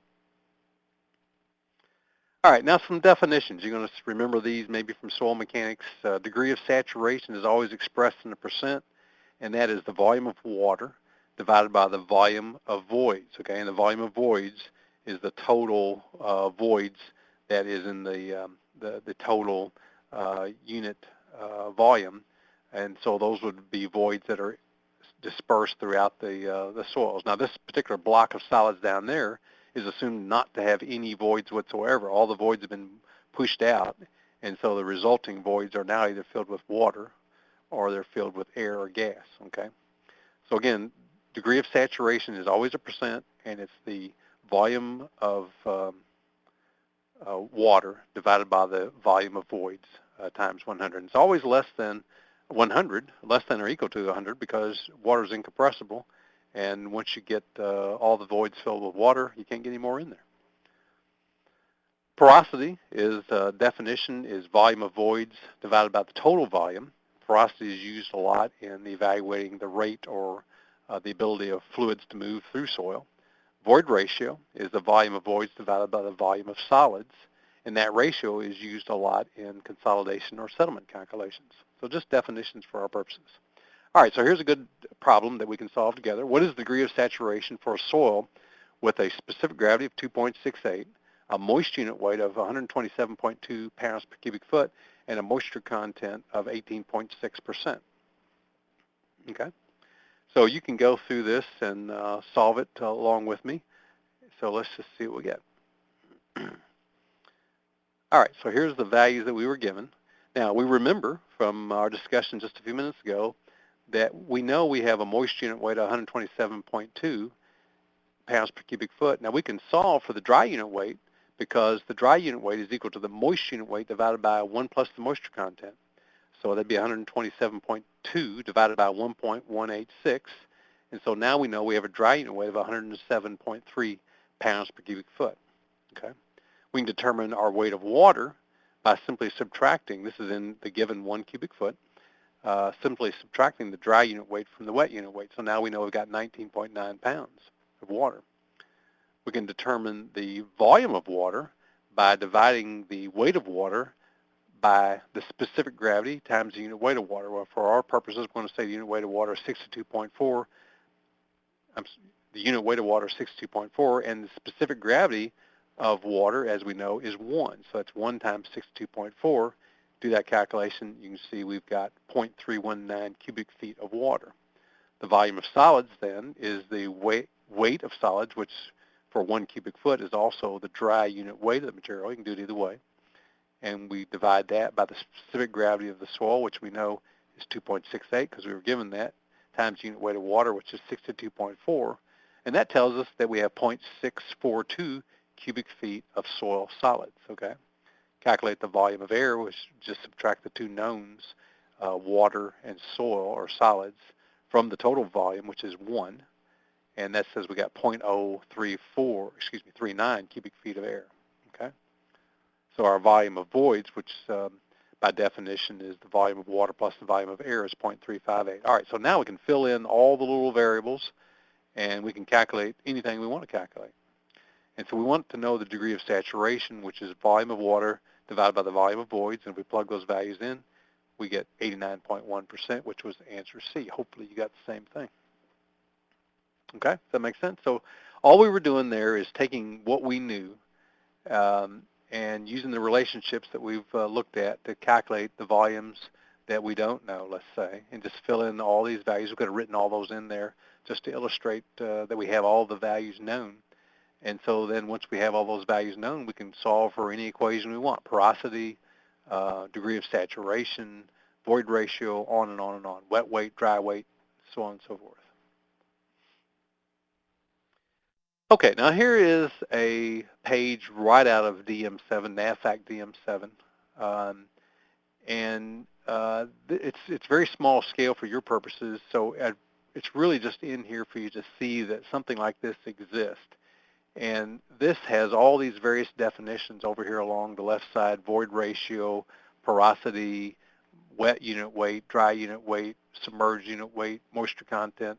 All right, now some definitions. You're going to remember these maybe from soil mechanics. Degree of saturation is always expressed in a percent, and that is the volume of water divided by the volume of voids, okay? And the volume of voids is the total voids that is in the total unit volume, and so those would be voids that are dispersed throughout the soils. Now, this particular block of solids down there is assumed not to have any voids whatsoever. All the voids have been pushed out, and so the resulting voids are now either filled with water or they're filled with air or gas, okay? So again, degree of saturation is always a percent, and it's the volume of water divided by the volume of voids times 100. It's always less than 100, less than or equal to 100, because water is incompressible, and once you get all the voids filled with water, you can't get any more in there. Porosity is, definition is volume of voids divided by the total volume. Porosity is used a lot in evaluating the rate or the ability of fluids to move through soil. Void ratio is the volume of voids divided by the volume of solids, and that ratio is used a lot in consolidation or settlement calculations. So just definitions for our purposes. All right, so here's a good problem that we can solve together. What is the degree of saturation for a soil with a specific gravity of 2.68, a moist unit weight of 127.2 pounds per cubic foot, and a moisture content of 18.6%? Okay, so you can go through this and solve it along with me. So let's just see what we get. All right, so here's the values that we were given. Now, we remember from our discussion just a few minutes ago that we know we have a moist unit weight of 127.2 pounds per cubic foot. Now, we can solve for the dry unit weight because the dry unit weight is equal to the moist unit weight divided by 1 plus the moisture content. So that'd be 127.2 divided by 1.186. And so now we know we have a dry unit weight of 107.3 pounds per cubic foot. Okay. We can determine our weight of water by simply subtracting, this is in the given 1 cubic foot, simply subtracting the dry unit weight from the wet unit weight. So now we know we've got 19.9 pounds of water. We can determine the volume of water by dividing the weight of water by the specific gravity times the unit weight of water. Well, for our purposes, we're going to say the unit weight of water is 62.4. The unit weight of water is 62.4, and the specific gravity of water, as we know, is 1. So that's 1 times 62.4. Do that calculation, you can see we've got 0.319 cubic feet of water. The volume of solids, then, is the weight of solids, which for 1 cubic foot is also the dry unit weight of the material. You can do it either way. And we divide that by the specific gravity of the soil, which we know is 2.68 because we were given that, times unit weight of water, which is 62.4. And that tells us that we have 0.642 cubic feet of soil solids, okay? Calculate the volume of air, which just subtract the two knowns, water and soil or solids, from the total volume, which is 1. And that says we got 39 cubic feet of air, okay? So our volume of voids, which by definition is the volume of water plus the volume of air, is 0.358. All right, so now we can fill in all the little variables, and we can calculate anything we want to calculate. And so we want to know the degree of saturation, which is volume of water divided by the volume of voids, and if we plug those values in, we get 89.1%, which was answer C. Hopefully you got the same thing. Okay, does that make sense? So all we were doing there is taking what we knew and using the relationships that we've looked at to calculate the volumes that we don't know, let's say, and just fill in all these values. We could have written all those in there just to illustrate that we have all the values known. And so then once we have all those values known, we can solve for any equation we want: porosity, degree of saturation, void ratio, on and on and on, wet weight, dry weight, so on and so forth. Okay, now here is a page right out of DM7, NAVFAC DM7. Um, and it's very small scale for your purposes, so it's really just in here for you to see that something like this exists. And this has all these various definitions over here along the left side: void ratio, porosity, wet unit weight, dry unit weight, submerged unit weight, moisture content,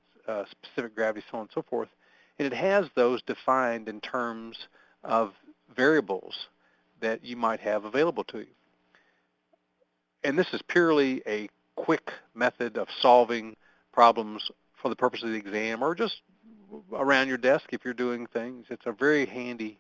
specific gravity, so on and so forth. And it has those defined in terms of variables that you might have available to you. And this is purely a quick method of solving problems for the purpose of the exam, or just around your desk if you're doing things. It's a very handy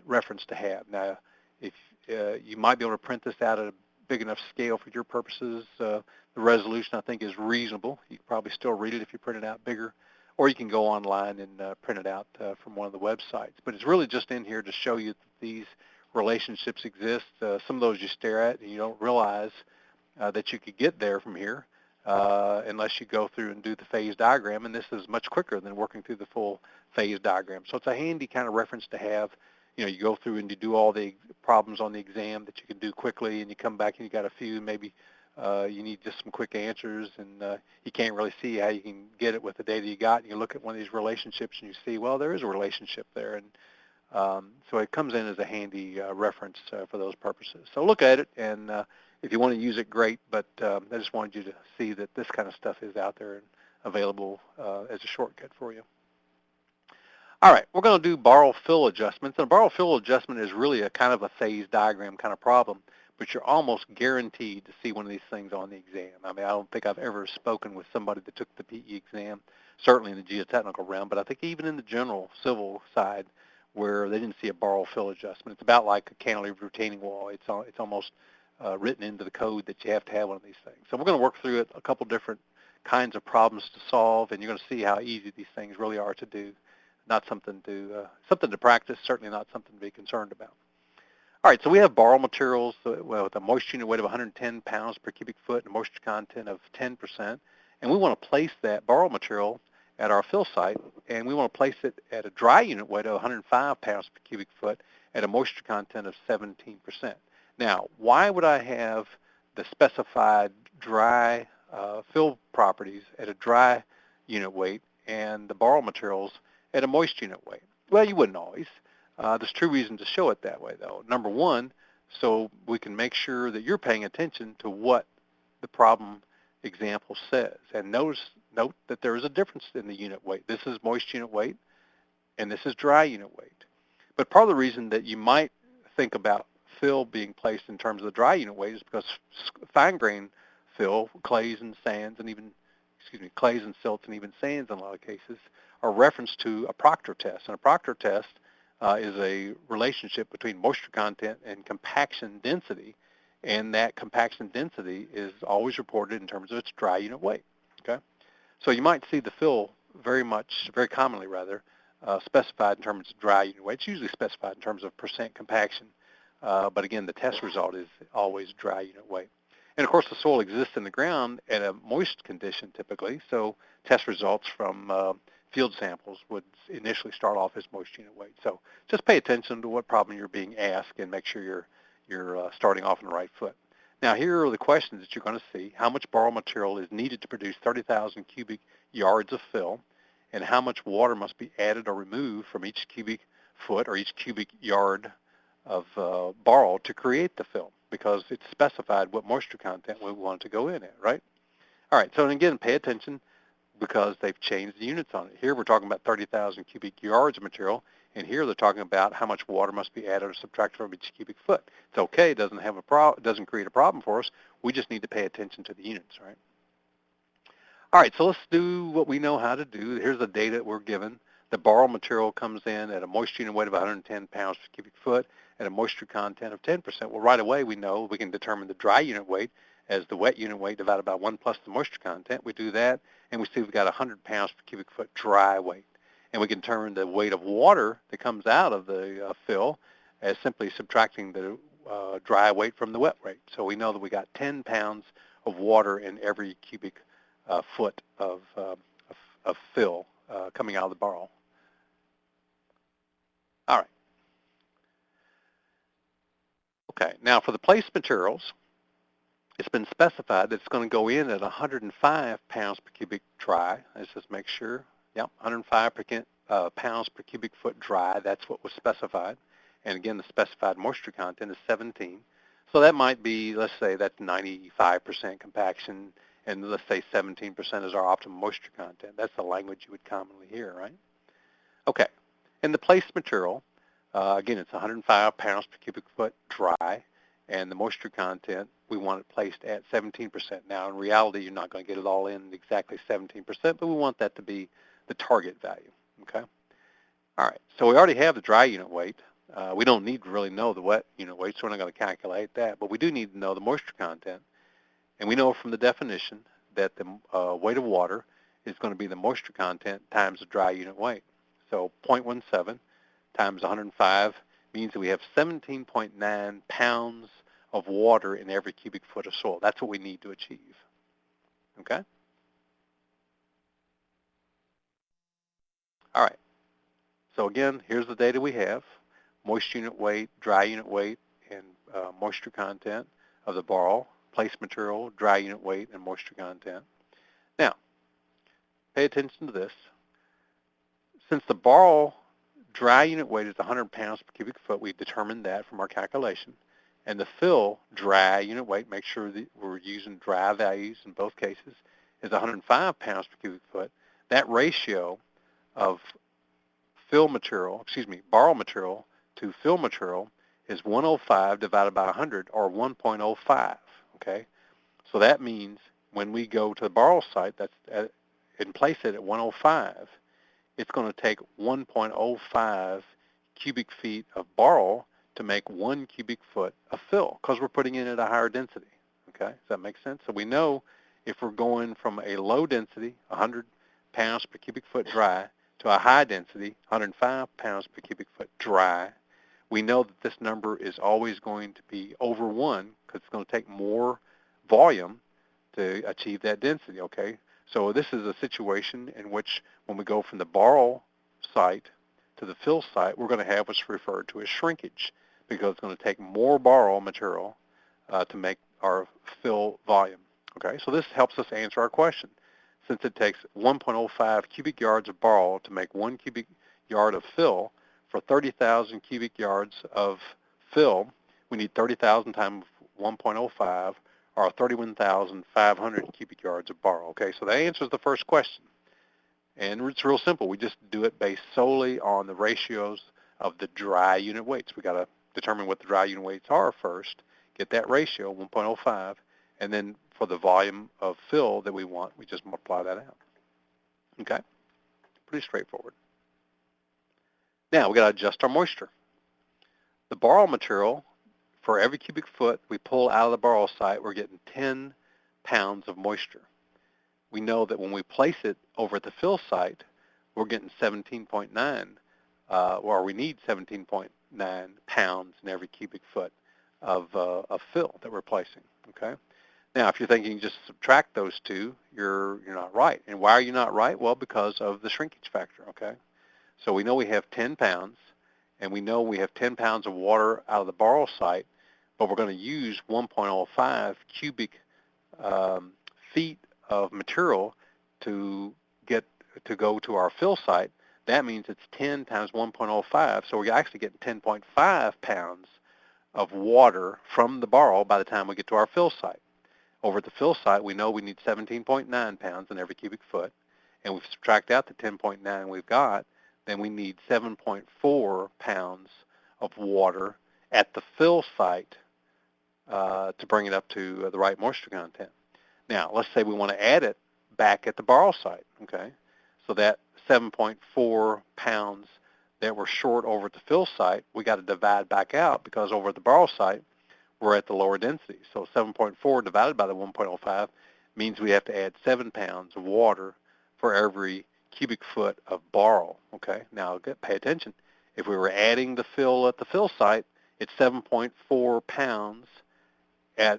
reference to have. Now, if you might be able to print this out at a big enough scale for your purposes, the resolution I think is reasonable. You can probably still read it if you print it out bigger, or you can go online and print it out from one of the websites. But it's really just in here to show you that these relationships exist. Some of those you stare at and you don't realize that you could get there from here unless you go through and do the phase diagram, and this is much quicker than working through the full phase diagram. So it's a handy kind of reference to have. You know, you go through and you do all the problems on the exam that you can do quickly, and you come back and you got a few, maybe you need just some quick answers, and you can't really see how you can get it with the data you got, and you look at one of these relationships and you see, well, there is a relationship there, and so it comes in as a handy reference for those purposes. So look at it, and if you want to use it, great, but I just wanted you to see that this kind of stuff is out there and available as a shortcut for you. All right, we're going to do borrow-fill adjustments. And a borrow-fill adjustment is really a kind of a phase diagram kind of problem, but you're almost guaranteed to see one of these things on the exam. I mean, I don't think I've ever spoken with somebody that took the PE exam, certainly in the geotechnical realm, but I think even in the general civil side where they didn't see a borrow-fill adjustment. It's about like a cantilever retaining wall. It's almost written into the code that you have to have one of these things. So we're going to work through it, a couple different kinds of problems to solve, and you're going to see how easy these things really are to do. Not something to practice, certainly not something to be concerned about. All right, so we have borrow materials with a moisture unit weight of 110 pounds per cubic foot and a moisture content of 10%. And we want to place that borrow material at our fill site, and we want to place it at a dry unit weight of 105 pounds per cubic foot at a moisture content of 17%. Now, why would I have the specified dry fill properties at a dry unit weight and the borrow materials at a moist unit weight? Well, you wouldn't always. There's two reasons to show it that way, though. Number one, so we can make sure that you're paying attention to what the problem example says. And note that there is a difference in the unit weight. This is moist unit weight, and this is dry unit weight. But part of the reason that you might think about fill being placed in terms of the dry unit weight is because fine grain fill, clays and sands, and even, clays and silts and even sands in a lot of cases, are referenced to a Proctor test. And a Proctor test is a relationship between moisture content and compaction density, and that compaction density is always reported in terms of its dry unit weight. Okay, so you might see the fill very commonly rather, specified in terms of dry unit weight. It's usually specified in terms of percent compaction, but again, the test result is always dry unit weight. And of course, the soil exists in the ground at a moist condition typically, so test results from field samples would initially start off as moist unit weight. So just pay attention to what problem you're being asked and make sure you're starting off on the right foot. Now, here are the questions that you're going to see. How much borrow material is needed to produce 30,000 cubic yards of fill, and how much water must be added or removed from each cubic foot or each cubic yard of borrow to create the fill, because it's specified what moisture content we want it to go in at, right? All right, so again, pay attention because they've changed the units on it. Here we're talking about 30,000 cubic yards of material, and here they're talking about how much water must be added or subtracted from each cubic foot. It's okay, it doesn't create a problem for us. We just need to pay attention to the units, right? All right, so let's do what we know how to do. Here's the data that we're given. The borrow material comes in at a moisture unit weight of 110 pounds per cubic foot and a moisture content of 10%. Well, right away we know we can determine the dry unit weight as the wet unit weight divided by 1 plus the moisture content. We do that, and we see we've got 100 pounds per cubic foot dry weight. And we can determine the weight of water that comes out of the fill as simply subtracting the dry weight from the wet weight. So we know that we got 10 pounds of water in every cubic foot of fill coming out of the borrow. Okay, now for the placed materials, it's been specified that it's going to go in at 105 pounds per cubic dry. Let's just make sure. Yep, 105 pounds per cubic foot dry. That's what was specified. And again, the specified moisture content is 17. So that might be, let's say that's 95% compaction, and let's say 17% is our optimum moisture content. That's the language you would commonly hear, right? Okay. In the placed material, again, it's 105 pounds per cubic foot dry, and the moisture content, we want it placed at 17%. Now, in reality, you're not going to get it all in exactly 17%, but we want that to be the target value, okay? All right, so we already have the dry unit weight. We don't need to really know the wet unit weight, so we're not going to calculate that, but we do need to know the moisture content. And we know from the definition that the weight of water is going to be the moisture content times the dry unit weight. So 0.17 times 105 means that we have 17.9 pounds of water in every cubic foot of soil. That's what we need to achieve. Okay? All right. So again, here's the data we have. Moisture unit weight, dry unit weight, and moisture content of the borrow, placed material, dry unit weight, and moisture content. Now, pay attention to this. Since the borrow dry unit weight is 100 pounds per cubic foot, we determined that from our calculation. And the fill dry unit weight, make sure that we're using dry values in both cases, is 105 pounds per cubic foot. That ratio of borrow material to fill material is 105 divided by 100, or 1.05, okay? So that means when we go to the borrow site and place it at 105, it's going to take 1.05 cubic feet of borrow to make 1 cubic foot of fill, because we're putting it at a higher density. Okay, does that make sense? So we know if we're going from a low density, 100 pounds per cubic foot dry, to a high density, 105 pounds per cubic foot dry, we know that this number is always going to be over 1, because it's going to take more volume to achieve that density, okay? So this is a situation in which when we go from the borrow site to the fill site, we're going to have what's referred to as shrinkage, because it's going to take more borrow material to make our fill volume. Okay, so this helps us answer our question. Since it takes 1.05 cubic yards of borrow to make 1 cubic yard of fill, for 30,000 cubic yards of fill, we need 30,000 times 1.05, or 31,500 cubic yards of borrow. Okay, so that answers the first question. And it's real simple. We just do it based solely on the ratios of the dry unit weights. We got to determine what the dry unit weights are first, get that ratio, 1.05, and then for the volume of fill that we want, we just multiply that out. Okay, pretty straightforward. Now we got to adjust our moisture. The borrow material, for every cubic foot we pull out of the borrow site, we're getting 10 pounds of moisture. We know that when we place it over at the fill site, we're getting 17.9, or we need 17.9 pounds in every cubic foot of fill that we're placing, okay? Now, if you're thinking just subtract those two, you're not right. And why are you not right? Well, because of the shrinkage factor, okay? So we know we have 10 pounds, and we know we have 10 pounds of water out of the borrow site, but we're going to use 1.05 cubic feet of material to go to our fill site. That means it's 10 times 1.05, so we're actually getting 10.5 pounds of water from the borrow by the time we get to our fill site. Over at the fill site, we know we need 17.9 pounds in every cubic foot, and we subtract out the 10.9 we've got, then we need 7.4 pounds of water at the fill site to bring it up to the right moisture content. Now, let's say we want to add it back at the borrow site, okay? So that 7.4 pounds that we're short over at the fill site, we got to divide back out, because over at the borrow site, we're at the lower density. So 7.4 divided by the 1.05 means we have to add 7 pounds of water for every cubic foot of borrow, okay? Now, pay attention. If we were adding the fill at the fill site, it's 7.4 pounds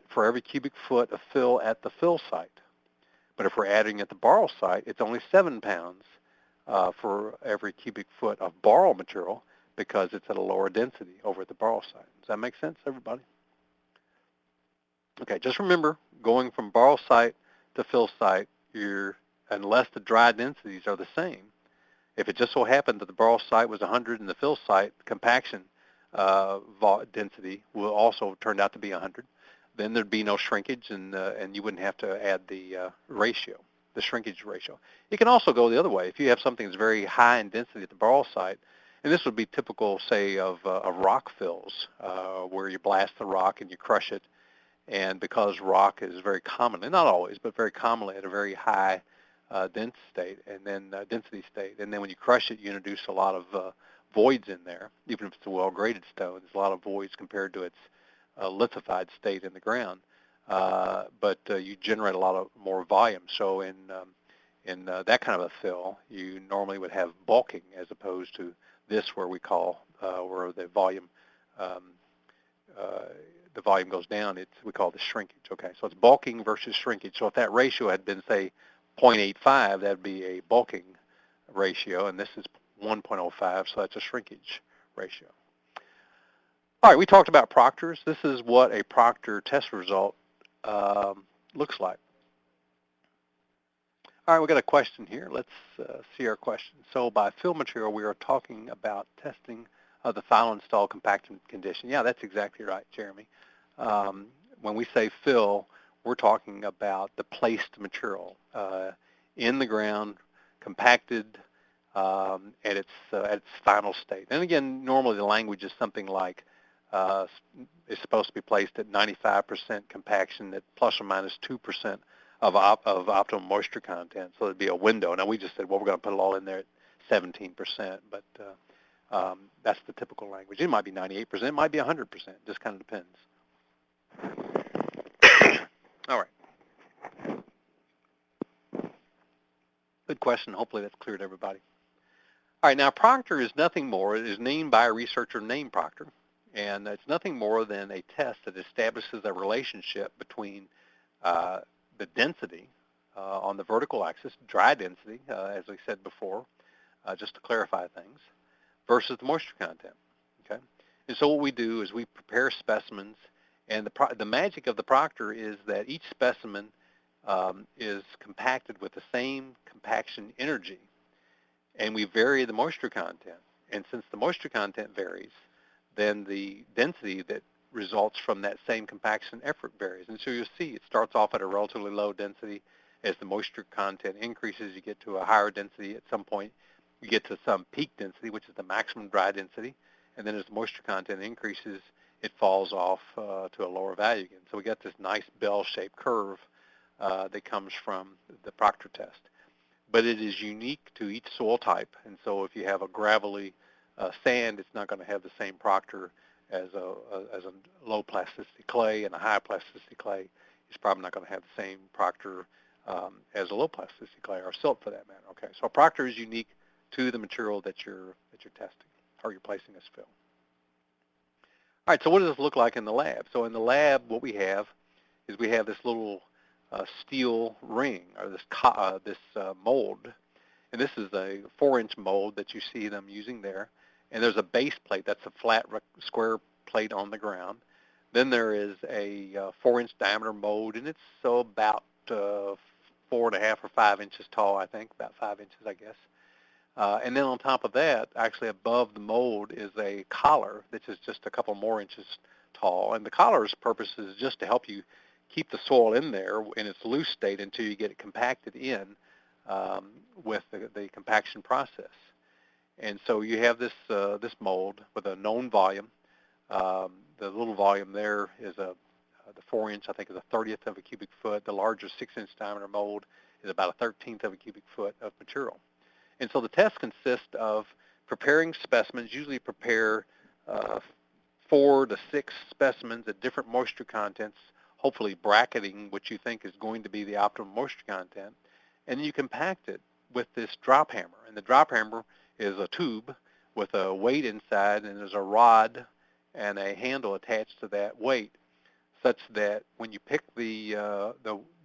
for every cubic foot of fill at the fill site. But if we're adding at the borrow site, it's only 7 pounds for every cubic foot of borrow material, because it's at a lower density over at the borrow site. Does that make sense, everybody? Okay, just remember, going from borrow site to fill site, unless the dry densities are the same. If it just so happened that the borrow site was 100 and the fill site compaction density will also turn out to be 100, then there'd be no shrinkage, and you wouldn't have to add the ratio, the shrinkage ratio. It can also go the other way. If you have something that's very high in density at the borrow site, and this would be typical, say, of rock fills, where you blast the rock and you crush it, and because rock is very commonly, not always, but very commonly at a very high density state, and then when you crush it, you introduce a lot of voids in there. Even if it's a well-graded stone, there's a lot of voids compared to its lithified state in the ground. But you generate a lot of more volume. So in that kind of a fill, you normally would have bulking as opposed to this, where we call where um, uh, the volume goes down. We call this shrinkage. Okay, so it's bulking versus shrinkage. So if that ratio had been, say, 0.85, that'd be a bulking ratio, and this is 1.05, so that's a shrinkage ratio. All right, we talked about proctors. This is what a proctor test result looks like. All right, we got a question here. Let's see our question. So by fill material, we are talking about testing of the final install compaction condition. Yeah, that's exactly right, Jeremy. When we say fill, we're talking about the placed material in the ground, compacted at its final state. And again, normally the language is something like it's supposed to be placed at 95% compaction at plus or minus 2% of optimal moisture content. So it'd be a window. Now we just said, well, we're going to put it all in there at 17%, but that's the typical language. It might be 98%, it might be 100%, just kind of depends. All right. Good question. Hopefully that's clear to everybody. All right, now proctor is nothing more. It is named by a researcher named Proctor, and it's nothing more than a test that establishes a relationship between the density on the vertical axis, dry density, as we said before, just to clarify things, versus the moisture content. Okay, and so what we do is we prepare specimens, and the magic of the proctor is that each specimen is compacted with the same compaction energy, and we vary the moisture content. And since the moisture content varies, then the density that results from that same compaction effort varies. And so you'll see it starts off at a relatively low density. As the moisture content increases, you get to a higher density. At some point, you get to some peak density, which is the maximum dry density. And then as the moisture content increases, it falls off to a lower value again. So we get this nice bell-shaped curve that comes from the proctor test. But it is unique to each soil type. And so if you have a gravelly sand, it's not going to have the same proctor as a low plasticity clay, and a high plasticity clay is probably not going to have the same proctor as a low plasticity clay, or silt for that matter. Okay, so a proctor is unique to the material that you're testing or you're placing as fill. All right, so what does this look like in the lab? So in the lab, what we have is we have this little steel ring, or this mold, and this is a 4-inch mold that you see them using there. And there's a base plate. That's a flat square plate on the ground. Then there is a 4-inch diameter mold, and it's about 4.5 or 5 inches tall, I think, about 5 inches, I guess. And then on top of that, actually above the mold, is a collar that's just a couple more inches tall. And the collar's purpose is just to help you keep the soil in there in its loose state until you get it compacted in with the compaction process. And so you have this mold with a known volume. The little volume there is the 4-inch, I think, is a 30th of a cubic foot. The larger 6-inch diameter mold is about a 13th of a cubic foot of material. And so the test consists of preparing specimens. Usually prepare 4 to 6 specimens at different moisture contents, hopefully bracketing what you think is going to be the optimal moisture content. And then you compact it with this drop hammer. And the drop hammer is a tube with a weight inside, and there's a rod and a handle attached to that weight, such that when you pick the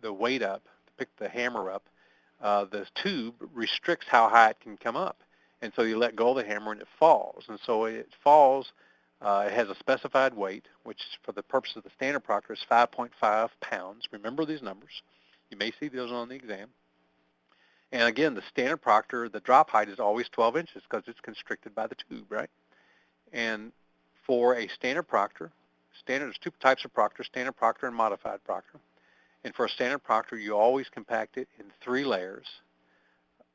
weight up, pick the hammer up, the tube restricts how high it can come up. And so you let go of the hammer and it falls. And so it falls It has a specified weight, which for the purpose of the standard proctor is 5.5 pounds. Remember these numbers. You may see those on the exam. And again, the standard proctor, the drop height is always 12 inches because it's constricted by the tube, right? And for a standard proctor, there's two types of proctor, standard proctor and modified proctor. And for a standard proctor, you always compact it in 3 layers.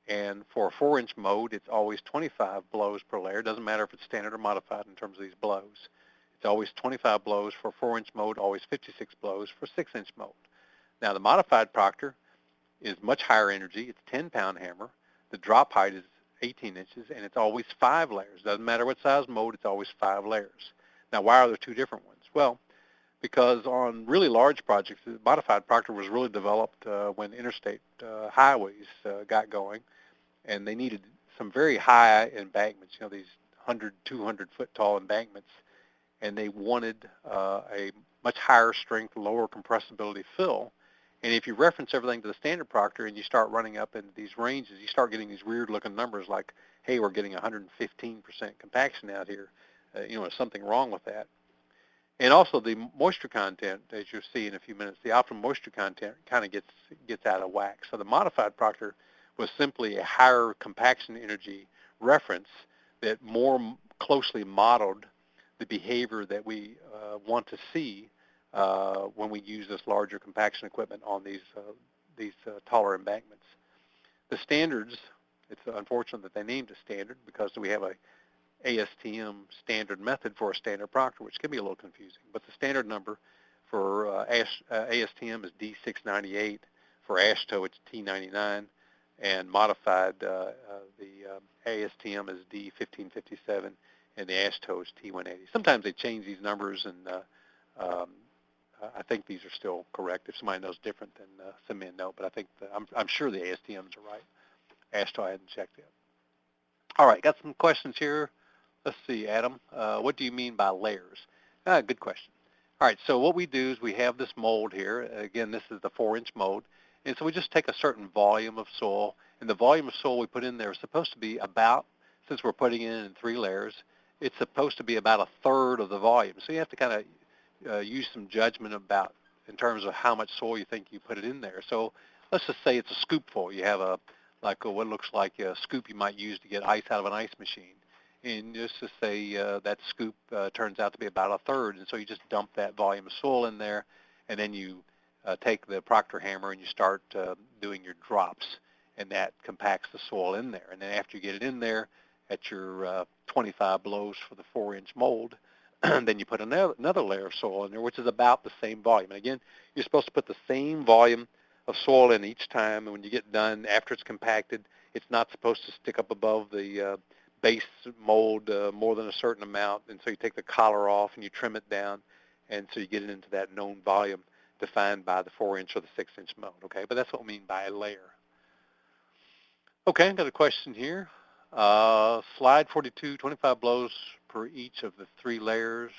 And for a 4-inch mode, it's always 25 blows per layer. It doesn't matter if it's standard or modified in terms of these blows. It's always 25 blows for 4-inch mode, always 56 blows for 6-inch mode. Now, the modified proctor is much higher energy. It's a 10-pound hammer. The drop height is 18 inches, and it's always 5 layers. Doesn't matter what size mode, it's always 5 layers. Now, why are there 2 different ones? Well, because on really large projects, the modified proctor was really developed when interstate highways got going, and they needed some very high embankments, these 100, 200 foot tall embankments, and they wanted a much higher strength, lower compressibility fill. And if you reference everything to the standard proctor and you start running up into these ranges, you start getting these weird looking numbers like, hey, we're getting 115% compaction out here. There's something wrong with that. And also the moisture content, as you'll see in a few minutes, the optimal moisture content kind of gets out of whack. So the modified proctor was simply a higher compaction energy reference that more closely modeled the behavior that we want to see when we use this larger compaction equipment on these taller embankments. The standards, it's unfortunate that they named it standard because we have a ASTM standard method for a standard proctor, which can be a little confusing. But the standard number for ASTM is D698. For AASHTO, it's T99. And modified, the ASTM is D1557, and the AASHTO is T180. Sometimes they change these numbers, and I think these are still correct. If somebody knows different, then send me a note. But I think I'm sure the ASTMs are right. AASHTO, I hadn't checked yet. All right, got some questions here. Let's see, Adam. What do you mean by layers? Good question. All right, so what we do is we have this mold here. Again, this is the 4-inch mold. And so we just take a certain volume of soil, and the volume of soil we put in there is supposed to be about, since we're putting it in 3 layers, it's supposed to be about a third of the volume. So you have to kind of use some judgment about in terms of how much soil you think you put it in there. So let's just say it's a scoopful. You have what looks like a scoop you might use to get ice out of an ice machine. And just to say that scoop turns out to be about a third, and so you just dump that volume of soil in there, and then you take the proctor hammer and you start doing your drops, and that compacts the soil in there. And then after you get it in there at your 25 blows for the 4-inch mold, then you put another layer of soil in there, which is about the same volume. And again, you're supposed to put the same volume of soil in each time, and when you get done, after it's compacted, it's not supposed to stick up above the base mold more than a certain amount, and so you take the collar off and you trim it down, and so you get it into that known volume defined by the 4-inch or the 6-inch mold, okay? But that's what we mean by a layer. Okay, I've got a question here. Slide 42, 25 blows per each of the 3 layers.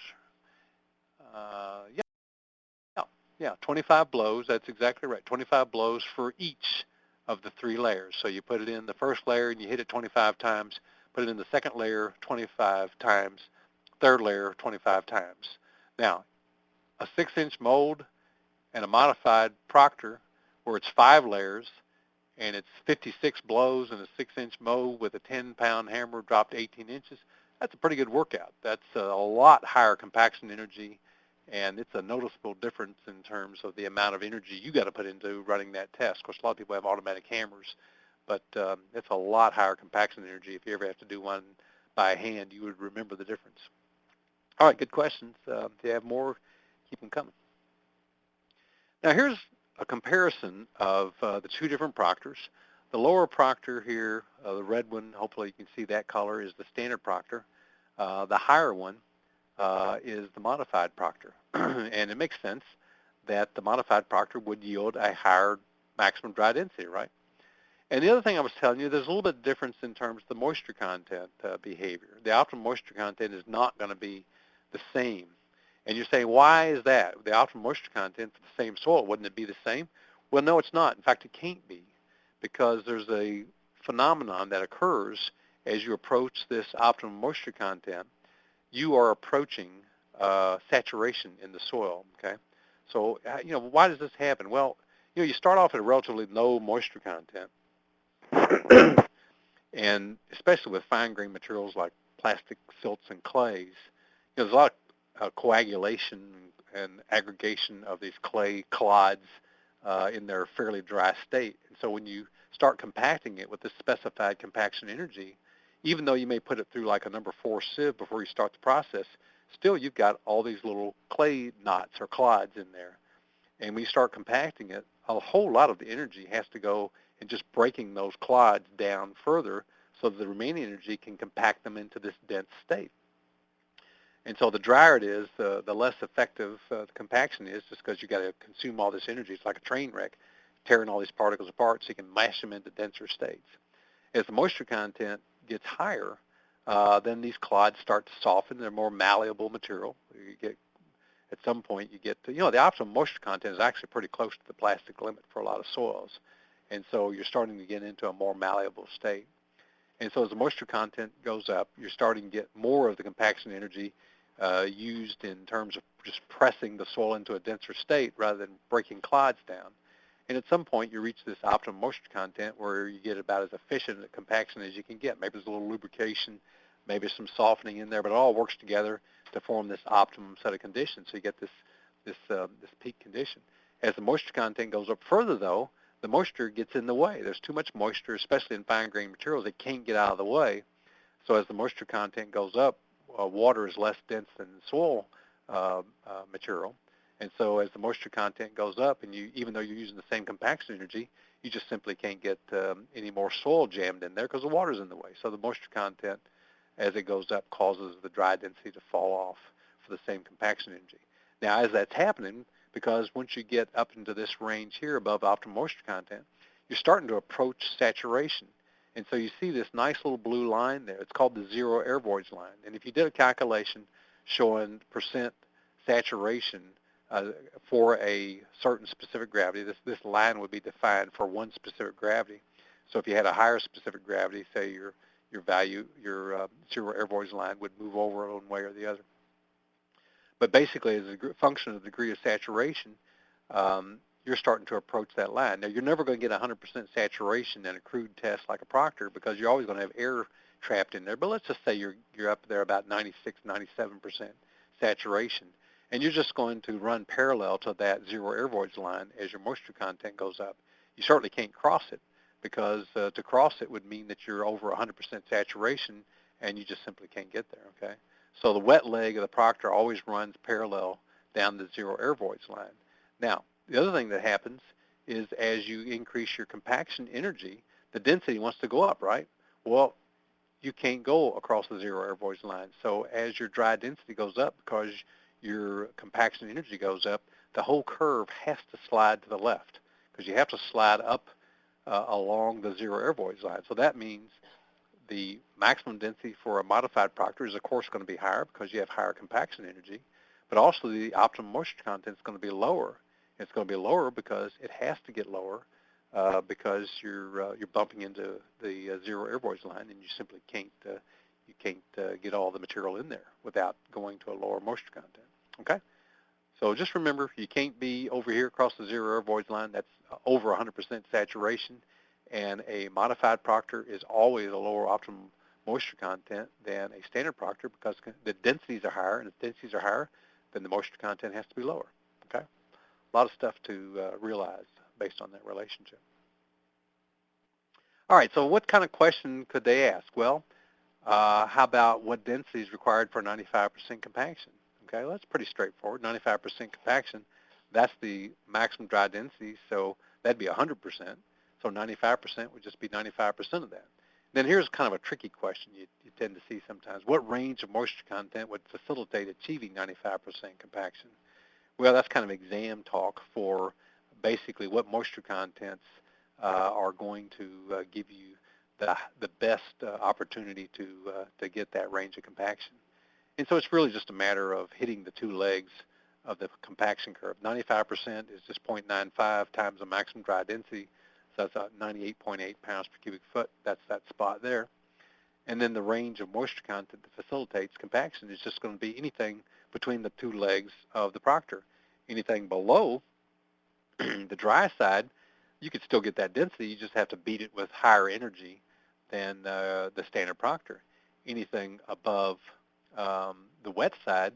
Yeah, 25 blows, that's exactly right. 25 blows for each of the 3 layers. So you put it in the first layer and you hit it 25 times, put it in the second layer 25 times, third layer 25 times. Now, a 6-inch mold and a modified proctor where it's 5 layers and it's 56 blows in a 6-inch mold with a 10-pound hammer dropped 18 inches, that's a pretty good workout. That's a lot higher compaction energy, and it's a noticeable difference in terms of the amount of energy you got to put into running that test. Of course, a lot of people have automatic hammers, but it's a lot higher compaction energy. If you ever have to do one by hand, you would remember the difference. All right, good questions. If you have more, keep them coming. Now here's a comparison of the 2 different proctors. The lower proctor here, the red one, hopefully you can see that color, is the standard proctor. The higher one is the modified proctor. And it makes sense that the modified proctor would yield a higher maximum dry density, right? And the other thing I was telling you, there's a little bit of difference in terms of the moisture content behavior. The optimal moisture content is not going to be the same. And you're saying, why is that? The optimal moisture content for the same soil, wouldn't it be the same? Well, no, it's not. In fact, it can't be, because there's a phenomenon that occurs as you approach this optimum moisture content. you are approaching saturation in the soil, okay? So, why does this happen? Well, you start off at a relatively low moisture content, and especially with fine-grained materials like plastic, silts, and clays, there's a lot of coagulation and aggregation of these clay clods in their fairly dry state. And so when you start compacting it with this specified compaction energy, even though you may put it through like a number 4 sieve before you start the process, still you've got all these little clay knots or clods in there. And when you start compacting it, a whole lot of the energy has to go in just breaking those clods down further so that the remaining energy can compact them into this dense state. And so the drier it is, the less effective the compaction is, just because you got to consume all this energy. It's like a train wreck, tearing all these particles apart so you can mash them into denser states. As the moisture content gets higher, then these clods start to soften. They're more malleable material. You get At some point you get to, the optimum moisture content is actually pretty close to the plastic limit for a lot of soils. And so you're starting to get into a more malleable state. And so as the moisture content goes up, you're starting to get more of the compaction energy used in terms of just pressing the soil into a denser state rather than breaking clods down. And at some point, you reach this optimum moisture content where you get about as efficient a compaction as you can get. Maybe there's a little lubrication, maybe some softening in there, but it all works together to form this optimum set of conditions. So you get this peak condition. As the moisture content goes up further, though, the moisture gets in the way. There's too much moisture, especially in fine-grained materials. It can't get out of the way. So as the moisture content goes up, water is less dense than soil material. And so as the moisture content goes up, and even though you're using the same compaction energy, you just simply can't get any more soil jammed in there because the water's in the way. So the moisture content, as it goes up, causes the dry density to fall off for the same compaction energy. Now, as that's happening, because once you get up into this range here above optimal moisture content, you're starting to approach saturation. And so you see this nice little blue line there. It's called the zero air voids line. And if you did a calculation showing percent saturation for a certain specific gravity, this line would be defined for one specific gravity. So if you had a higher specific gravity, say your zero air voids line would move over one way or the other. But basically, as a function of the degree of saturation, you're starting to approach that line. Now, you're never going to get 100% saturation in a crude test like a Proctor because you're always going to have air trapped in there. But let's just say you're up there about 96, 97% saturation, and you're just going to run parallel to that zero air voids line as your moisture content goes up. You certainly can't cross it because to cross it would mean that you're over 100% saturation, and you just simply can't get there, okay? So the wet leg of the Proctor always runs parallel down the zero air voids line. Now, the other thing that happens is as you increase your compaction energy, the density wants to go up, right? Well, you can't go across the zero air voids line. So as your dry density goes up because your compaction energy goes up, the whole curve has to slide to the left because you have to slide up along the zero air voids line. So that means the maximum density for a modified Proctor is, of course, going to be higher because you have higher compaction energy, but also the optimum moisture content is going to be lower. It's going to be lower because it has to get lower because you're bumping into the zero air voids line, and you simply can't get all the material in there without going to a lower moisture content. Okay. So just remember, you can't be over here across the zero air voids line. That's over 100% saturation. And a modified Proctor is always a lower optimum moisture content than a standard Proctor because the densities are higher, and if densities are higher, then the moisture content has to be lower. Okay? A lot of stuff to realize based on that relationship. All right, so what kind of question could they ask? Well, how about what density is required for 95% compaction? Okay, well, that's pretty straightforward. 95% compaction, that's the maximum dry density, so that'd be 100%. So 95% would just be 95% of that. Then here's kind of a tricky question you tend to see sometimes. What range of moisture content would facilitate achieving 95% compaction? Well, that's kind of exam talk for basically what moisture contents are going to give you the best opportunity to get that range of compaction. And so it's really just a matter of hitting the two legs of the compaction curve. 95% is just 0.95 times the maximum dry density. So that's 98.8 pounds per cubic foot. That's that spot there. And then the range of moisture content that facilitates compaction is just going to be anything between the two legs of the proctor. Anything below the dry side, you could still get that density. You just have to beat it with higher energy than the standard proctor. Anything above the wet side,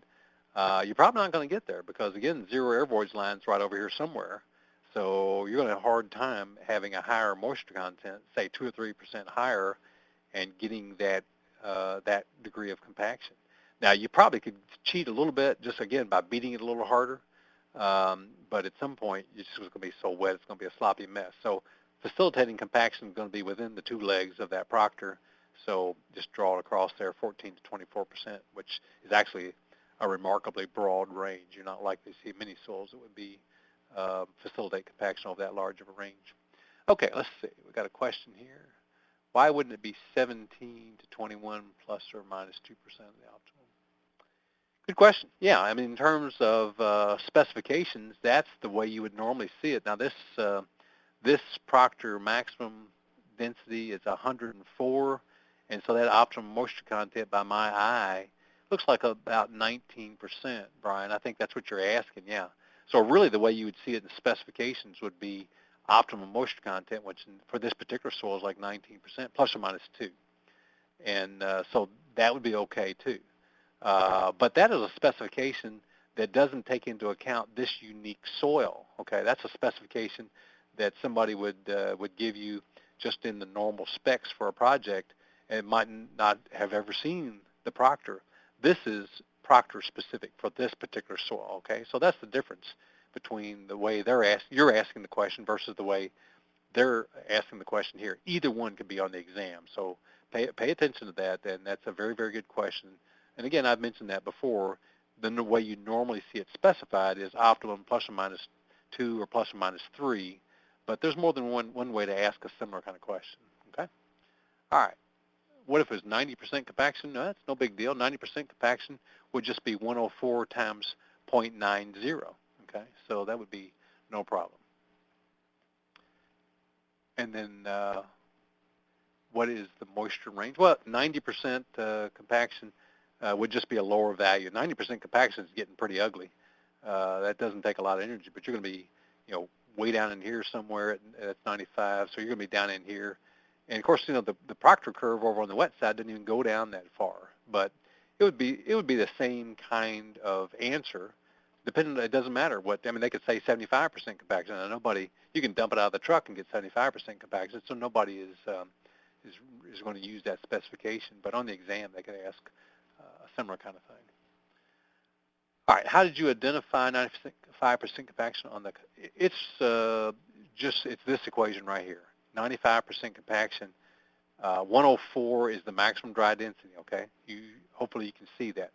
you're probably not going to get there because, again, zero air voids line's right over here somewhere. So you're going to have a hard time having a higher moisture content, say 2 or 3% higher, and getting that degree of compaction. Now, you probably could cheat a little bit just, again, by beating it a little harder, but at some point, it's just going to be so wet, it's going to be a sloppy mess. So facilitating compaction is going to be within the two legs of that proctor, so just draw it across there, 14 to 24%, which is actually a remarkably broad range. You're not likely to see many soils that would be facilitate compaction over that large of a range. Okay, let's see. We got a question here. Why wouldn't it be 17 to 21 plus or minus 2% of the optimum? Good question. Yeah, I mean, in terms of specifications, that's the way you would normally see it. Now, this proctor maximum density is 104, and so that optimum moisture content by my eye looks like about 19%, Brian. I think that's what you're asking, yeah. So really the way you would see it in the specifications would be optimum moisture content, which for this particular soil is like 19%, plus or minus 2. And so that would be okay too. But that is a specification that doesn't take into account this unique soil. Okay, that's a specification that somebody would give you just in the normal specs for a project, and might not have ever seen the proctor. This is proctor specific for this particular soil. Okay, so that's the difference between the way you're asking the question versus the way they're asking the question here. Either one could be on the exam, so pay attention to that, and that's a very, very good question. And again, I've mentioned that before. Then the way you normally see it specified is optimum plus or minus 2 or plus or minus 3, but there's more than one way to ask a similar kind of question. Okay? All right. What if it was 90% compaction? No, that's no big deal. 90% compaction would just be 104 times 0.90. Okay, so that would be no problem. And then what is the moisture range? Well, 90% compaction would just be a lower value. 90% compaction is getting pretty ugly. That doesn't take a lot of energy, but you're going to be, way down in here somewhere at 95. So you're going to be down in here. And of course, the proctor curve over on the wet side didn't even go down that far. But it would be the same kind of answer. It doesn't matter what. I mean, they could say 75% compaction. And you can dump it out of the truck and get 75% compaction. So nobody is going to use that specification. But on the exam, they could ask a similar kind of thing. All right, how did you identify 95% compaction on the? It's this equation right here. 95% compaction. 104 is the maximum dry density. Okay, hopefully you can see that.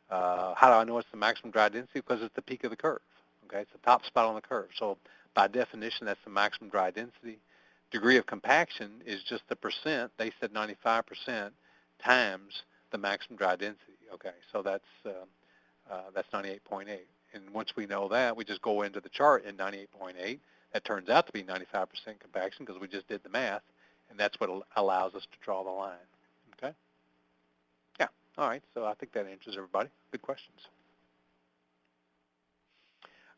How do I know it's the maximum dry density? Because it's the peak of the curve. Okay, it's the top spot on the curve. So by definition, that's the maximum dry density. Degree of compaction is just the percent. They said 95% times the maximum dry density. Okay, so that's 98.8. And once we know that, we just go into the chart in 98.8. That turns out to be 95% compaction because we just did the math, and that's what allows us to draw the line. Okay? Yeah. All right. So I think that answers everybody. Good questions.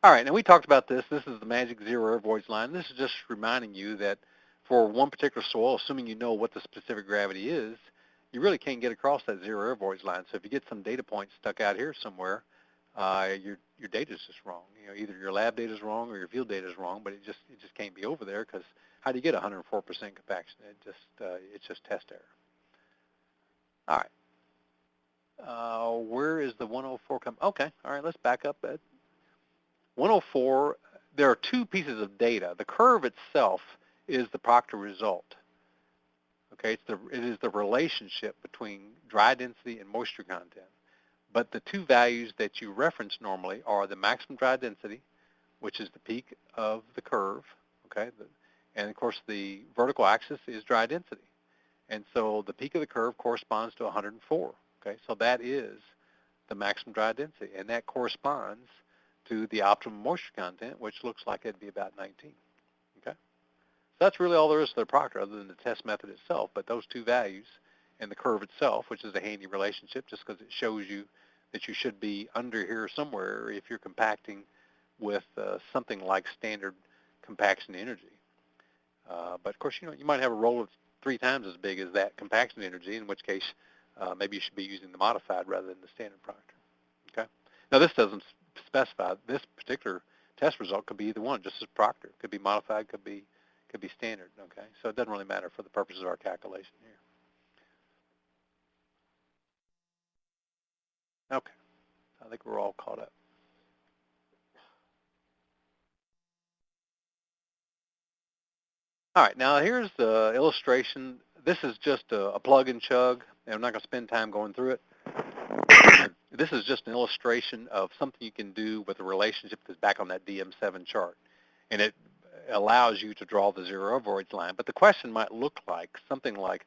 All right. Now we talked about this. This is the magic zero air voids line. This is just reminding you that for one particular soil, assuming you know what the specific gravity is, you really can't get across that zero air voids line. So if you get some data points stuck out here somewhere, your data is just wrong. Either your lab data is wrong or your field data is wrong, but it just can't be over there because how do you get 104% compaction? It's just test error. All right. Where is the 104 come? Okay. All right. Let's back up. At 104, there are two pieces of data. The curve itself is the proctor result. Okay. It is the relationship between dry density and moisture content. But the two values that you reference normally are the maximum dry density, which is the peak of the curve, okay? And of course, the vertical axis is dry density. And so the peak of the curve corresponds to 104, okay? So that is the maximum dry density, and that corresponds to the optimum moisture content, which looks like it'd be about 19, okay? So that's really all there is to the proctor other than the test method itself, but those two values and the curve itself, which is a handy relationship just because it shows you that you should be under here somewhere if you're compacting with something like standard compaction energy. But of course, you might have a roll that's 3 times as big as that compaction energy, in which case maybe you should be using the modified rather than the standard proctor. Okay. Now this doesn't specify. This particular test result could be either one, just as proctor. Could be modified, could be standard. Okay. So it doesn't really matter for the purposes of our calculation here. Okay. I think we're all caught up. All right, now here's the illustration. This is just a plug and chug, and I'm not going to spend time going through it. This is just an illustration of something you can do with a relationship that's back on that DM7 chart. And it allows you to draw the zero void line. But the question might look like something like,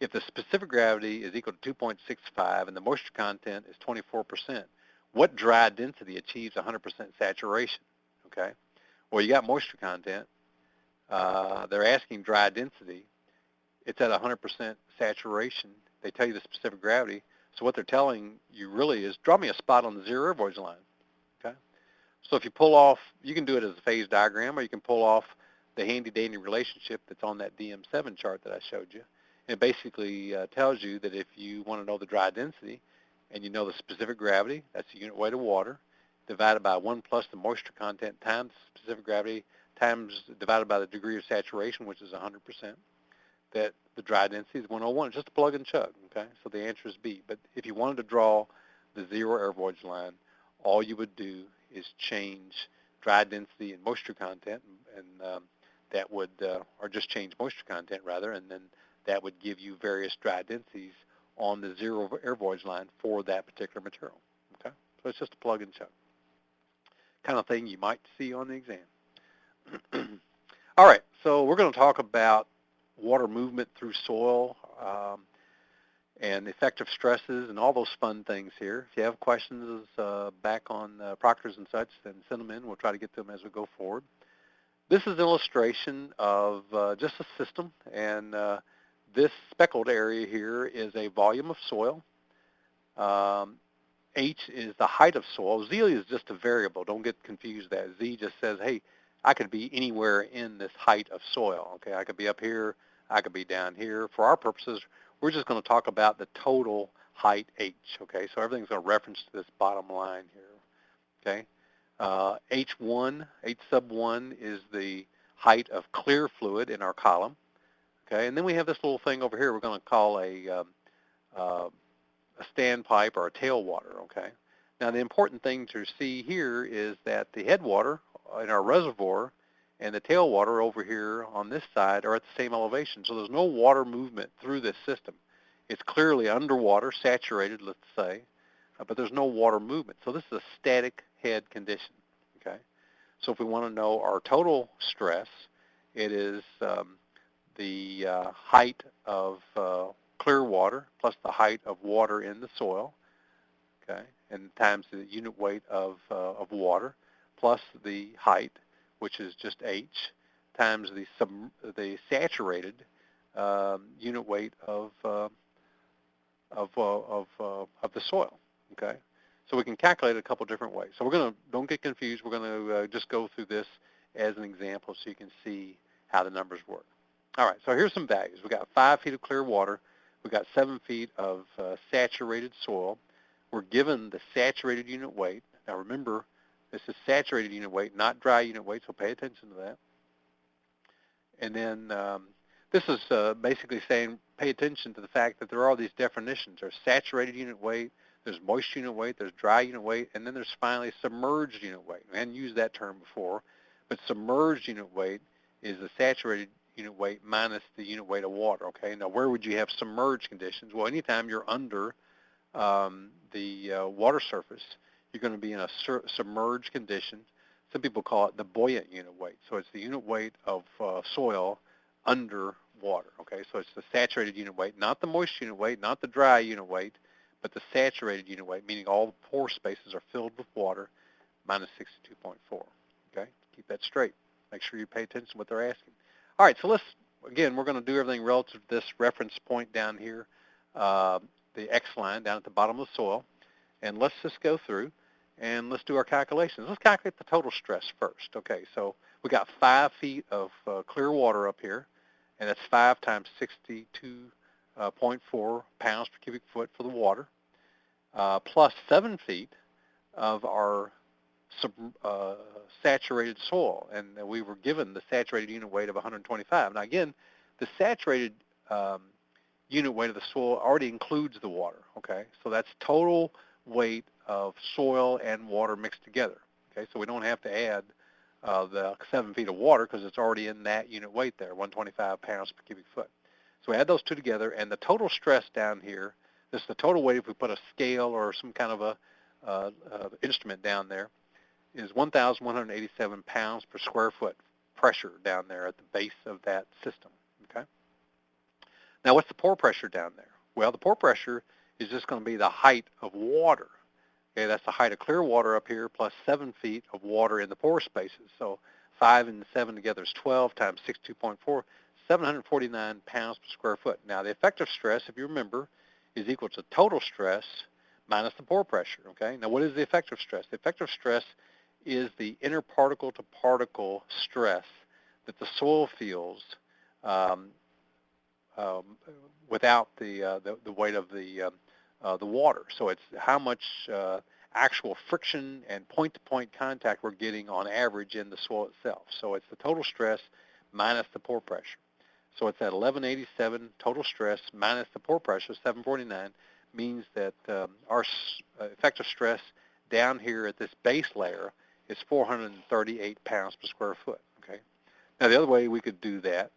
if the specific gravity is equal to 2.65 and the moisture content is 24%, what dry density achieves 100% saturation? Okay. Well, you got moisture content. They're asking dry density. It's at 100% saturation. They tell you the specific gravity. So what they're telling you really is, draw me a spot on the zero air voyage line. Okay. So if you pull off, you can do it as a phase diagram, or you can pull off the handy-dandy relationship that's on that DM7 chart that I showed you. And it basically tells you that if you want to know the dry density, and you know the specific gravity, that's the unit weight of water, divided by 1 plus the moisture content times the specific gravity times divided by the degree of saturation, which is 100%, that the dry density is 101. It's just a plug and chug, okay? So the answer is B. But if you wanted to draw the zero air voyage line, all you would do is change dry density and moisture content, and that would, or just change moisture content rather, and then that would give you various dry densities on the zero air voyage line for that particular material, okay? So it's just a plug and chug. Kind of thing you might see on the exam. All right, so we're going to talk about water movement through soil and effective stresses and all those fun things here. If you have questions back on proctors and such, then send them in. We'll try to get them as we go forward. This is an illustration of just a system, and this speckled area here is a volume of soil. H is the height of soil. Z is just a variable. Don't get confused with that. Z just says, hey, I could be anywhere in this height of soil. Okay, I could be up here. I could be down here. For our purposes, we're just going to talk about the total height H. Okay, so everything's going to reference to this bottom line here. Okay, H1, H sub 1 is the height of clear fluid in our column. Okay, and then we have this little thing over here we're going to call a standpipe or a tailwater. Okay, now the important thing to see here is that the headwater in our reservoir and the tailwater over here on this side are at the same elevation. So there's no water movement through this system. It's clearly underwater, saturated, let's say, but there's no water movement. So this is a static head condition, okay? So if we want to know our total stress, it is the height of clear water plus the height of water in the soil, okay, and times the unit weight of water plus the height, which is just H, times the saturated unit weight of the soil. Okay, so we can calculate it a couple different ways. So we're going to, don't get confused. We're going to just go through this as an example so you can see how the numbers work. All right, so here's some values. We got 5 feet of clear water. We got 7 feet of saturated soil. We're given the saturated unit weight. Now remember, this is saturated unit weight, not dry unit weight, so pay attention to that. And then this is basically saying pay attention to the fact that there are all these definitions. There's saturated unit weight, there's moist unit weight, there's dry unit weight, and then there's finally submerged unit weight. We hadn't used that term before, but submerged unit weight is the saturated unit weight minus the unit weight of water, okay? Now, where would you have submerged conditions? Well, anytime you're under the water surface, you're going to be in a submerged condition. Some people call it the buoyant unit weight. So it's the unit weight of soil under water, okay? So it's the saturated unit weight, not the moist unit weight, not the dry unit weight, but the saturated unit weight, meaning all the pore spaces are filled with water, minus 62.4, okay? Keep that straight. Make sure you pay attention to what they're asking. All right, so let's, again, we're going to do everything relative to this reference point down here. uh, the X line down at the bottom of the soil. And let's just go through and let's do our calculations. Let's calculate the total stress first. Okay, so we got 5 feet of clear water up here, and that's 5 times 62.4 pounds per cubic foot for the water, plus 7 feet of our sub, uh, saturated soil, and we were given the saturated unit weight of 125. Now again, the saturated um, unit weight of the soil already includes the water, okay? So that's total weight of soil and water mixed together, okay? So we don't have to add the 7 feet of water because it's already in that unit weight there, 125 pounds per cubic foot. So we add those two together, and the total stress down here, this is the total weight if we put a scale or some kind of a instrument down there, is 1,187 pounds per square foot pressure down there at the base of that system, okay? Now, what's the pore pressure down there? Well, the pore pressure is just going to be the height of water. Okay, that's the height of clear water up here plus 7 feet of water in the pore spaces. So 5 and 7 together is 12 times 62.4, 749 pounds per square foot. Now, the effective stress, if you remember, is equal to total stress minus the pore pressure. Okay. Now, what is the effective stress? The effective stress is the interparticle-to-particle stress that the soil feels um, um, without the weight of the water. So it's how much actual friction and point-to-point contact we're getting on average in the soil itself. So it's the total stress minus the pore pressure. So it's at 1187 total stress minus the pore pressure, 749, means that our effective stress down here at this base layer is 438 pounds per square foot. Okay. Now the other way we could do that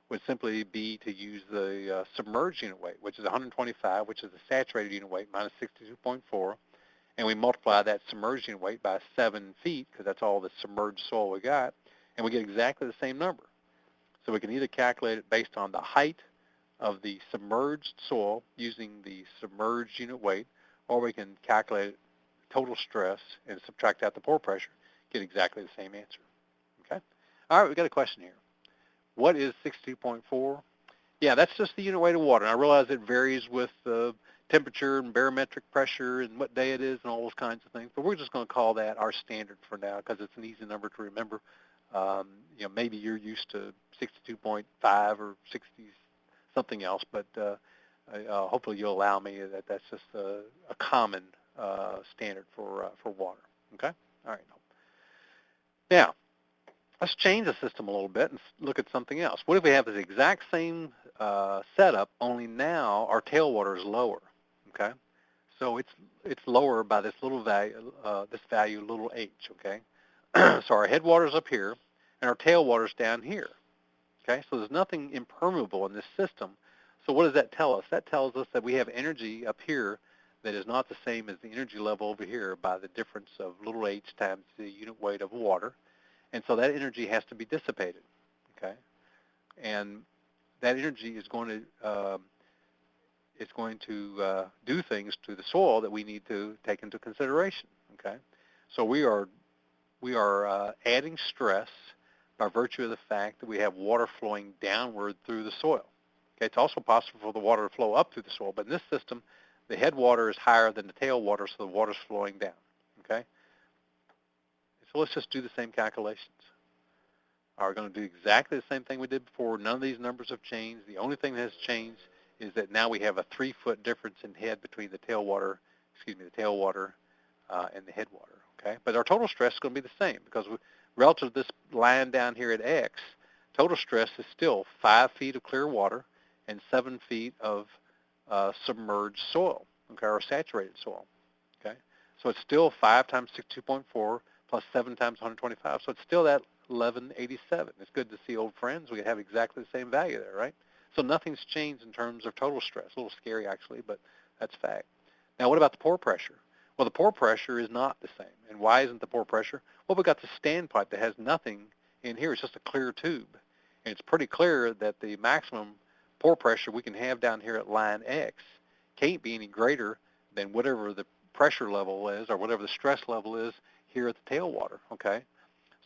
would simply be to use the submerged unit weight, which is 125, which is the saturated unit weight minus 62.4, and we multiply that submerged unit weight by 7 feet, because that's all the submerged soil we got, and we get exactly the same number. So we can either calculate it based on the height of the submerged soil using the submerged unit weight, or we can calculate total stress and subtract out the pore pressure, get exactly the same answer. Okay? All right, we've got a question here. What is 62.4? Yeah, that's just the unit weight of water. And I realize it varies with temperature and barometric pressure and what day it is and all those kinds of things, but we're just going to call that our standard for now because it's an easy number to remember. Maybe you're used to 62.5 or 60 something else, but hopefully you'll allow me that that's just a common standard for water. Okay? All right. Now, let's change the system a little bit and look at something else. What if we have the exact same setup, only now our tailwater is lower, okay? So it's lower by this little value, little h, okay? So our headwater's up here, and our tailwater's down here, okay? So there's nothing impermeable in this system. So what does that tell us? That tells us that we have energy up here that is not the same as the energy level over here by the difference of little h times the unit weight of water. And so that energy has to be dissipated, okay? And that energy is going to do things to the soil that we need to take into consideration, okay? So we are adding stress by virtue of the fact that we have water flowing downward through the soil. Okay, it's also possible for the water to flow up through the soil, but in this system, the headwater is higher than the tailwater, so the water's flowing down, okay? So let's just do the same calculations. We're going to do exactly the same thing we did before. None of these numbers have changed. The only thing that has changed is that now we have a 3-foot difference in head between the tailwater and the headwater, okay? But our total stress is going to be the same because relative to this line down here at X, total stress is still 5 feet of clear water and 7 feet of submerged soil, okay, or saturated soil, okay? So it's still 5 times 62.4 plus 7 times 125. So it's still that 1187. It's good to see old friends. We have exactly the same value there, right? So nothing's changed in terms of total stress. A little scary, actually, but that's fact. Now, what about the pore pressure? Well, the pore pressure is not the same. And why isn't the pore pressure? Well, we've got the standpipe that has nothing in here. It's just a clear tube. And it's pretty clear that the maximum pore pressure we can have down here at line X can't be any greater than whatever the pressure level is or whatever the stress level is here at the tailwater, okay?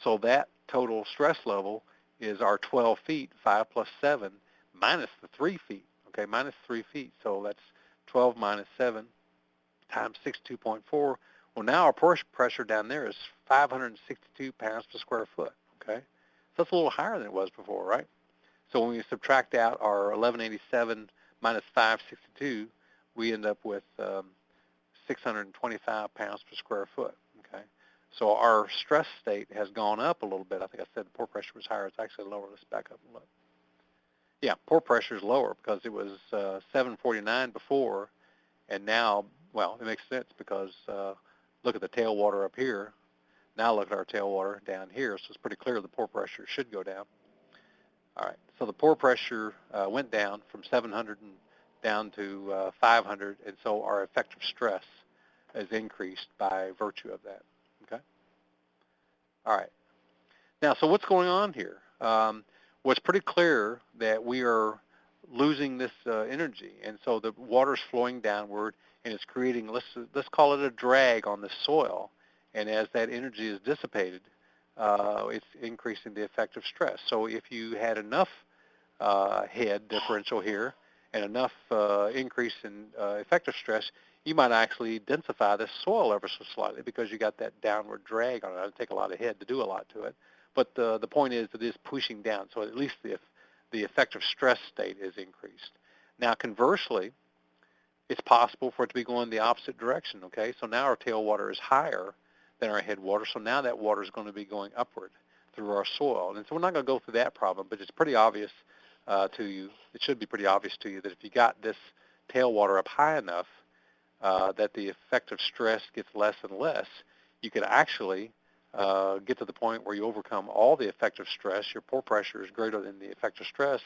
So that total stress level is our 12 feet, 5 plus 7, minus the 3 feet, okay, minus 3 feet. So that's 12 minus 7 times 62.4. Well, now our pore pressure down there is 562 pounds per square foot, okay? So that's a little higher than it was before, right? So when we subtract out our 1187 minus 562, we end up with 625 pounds per square foot, okay? So our stress state has gone up a little bit. I think I said the pore pressure was higher. It's actually lower. Let's back up and look. Yeah, pore pressure is lower because it was 749 before, and now, well, it makes sense because look at the tailwater up here. Now look at our tailwater down here, so it's pretty clear the pore pressure should go down. All right, so the pore pressure went down from 700 and down to 500, and so our effective stress is increased by virtue of that, okay? All right. Now, so what's going on here? Well, it's pretty clear that we are losing this energy, and so the water's flowing downward, and it's creating, let's call it a drag on the soil, and as that energy is dissipated, it's increasing the effective stress. So if you had enough head differential here and enough increase in effective stress, you might actually densify this soil ever so slightly because you got that downward drag on it. It doesn't take a lot of head to do a lot to it. But the point is that it is pushing down, so at least the effective stress state is increased. Now, conversely, it's possible for it to be going the opposite direction, okay? So now our tailwater is higher than our headwater, so now that water is going to be going upward through our soil. And so we're not going to go through that problem, but it's pretty obvious to you, it should be pretty obvious to you that if you got this tailwater up high enough that the effective stress gets less and less, you could actually get to the point where you overcome all the effective stress. Your pore pressure is greater than the effective stress,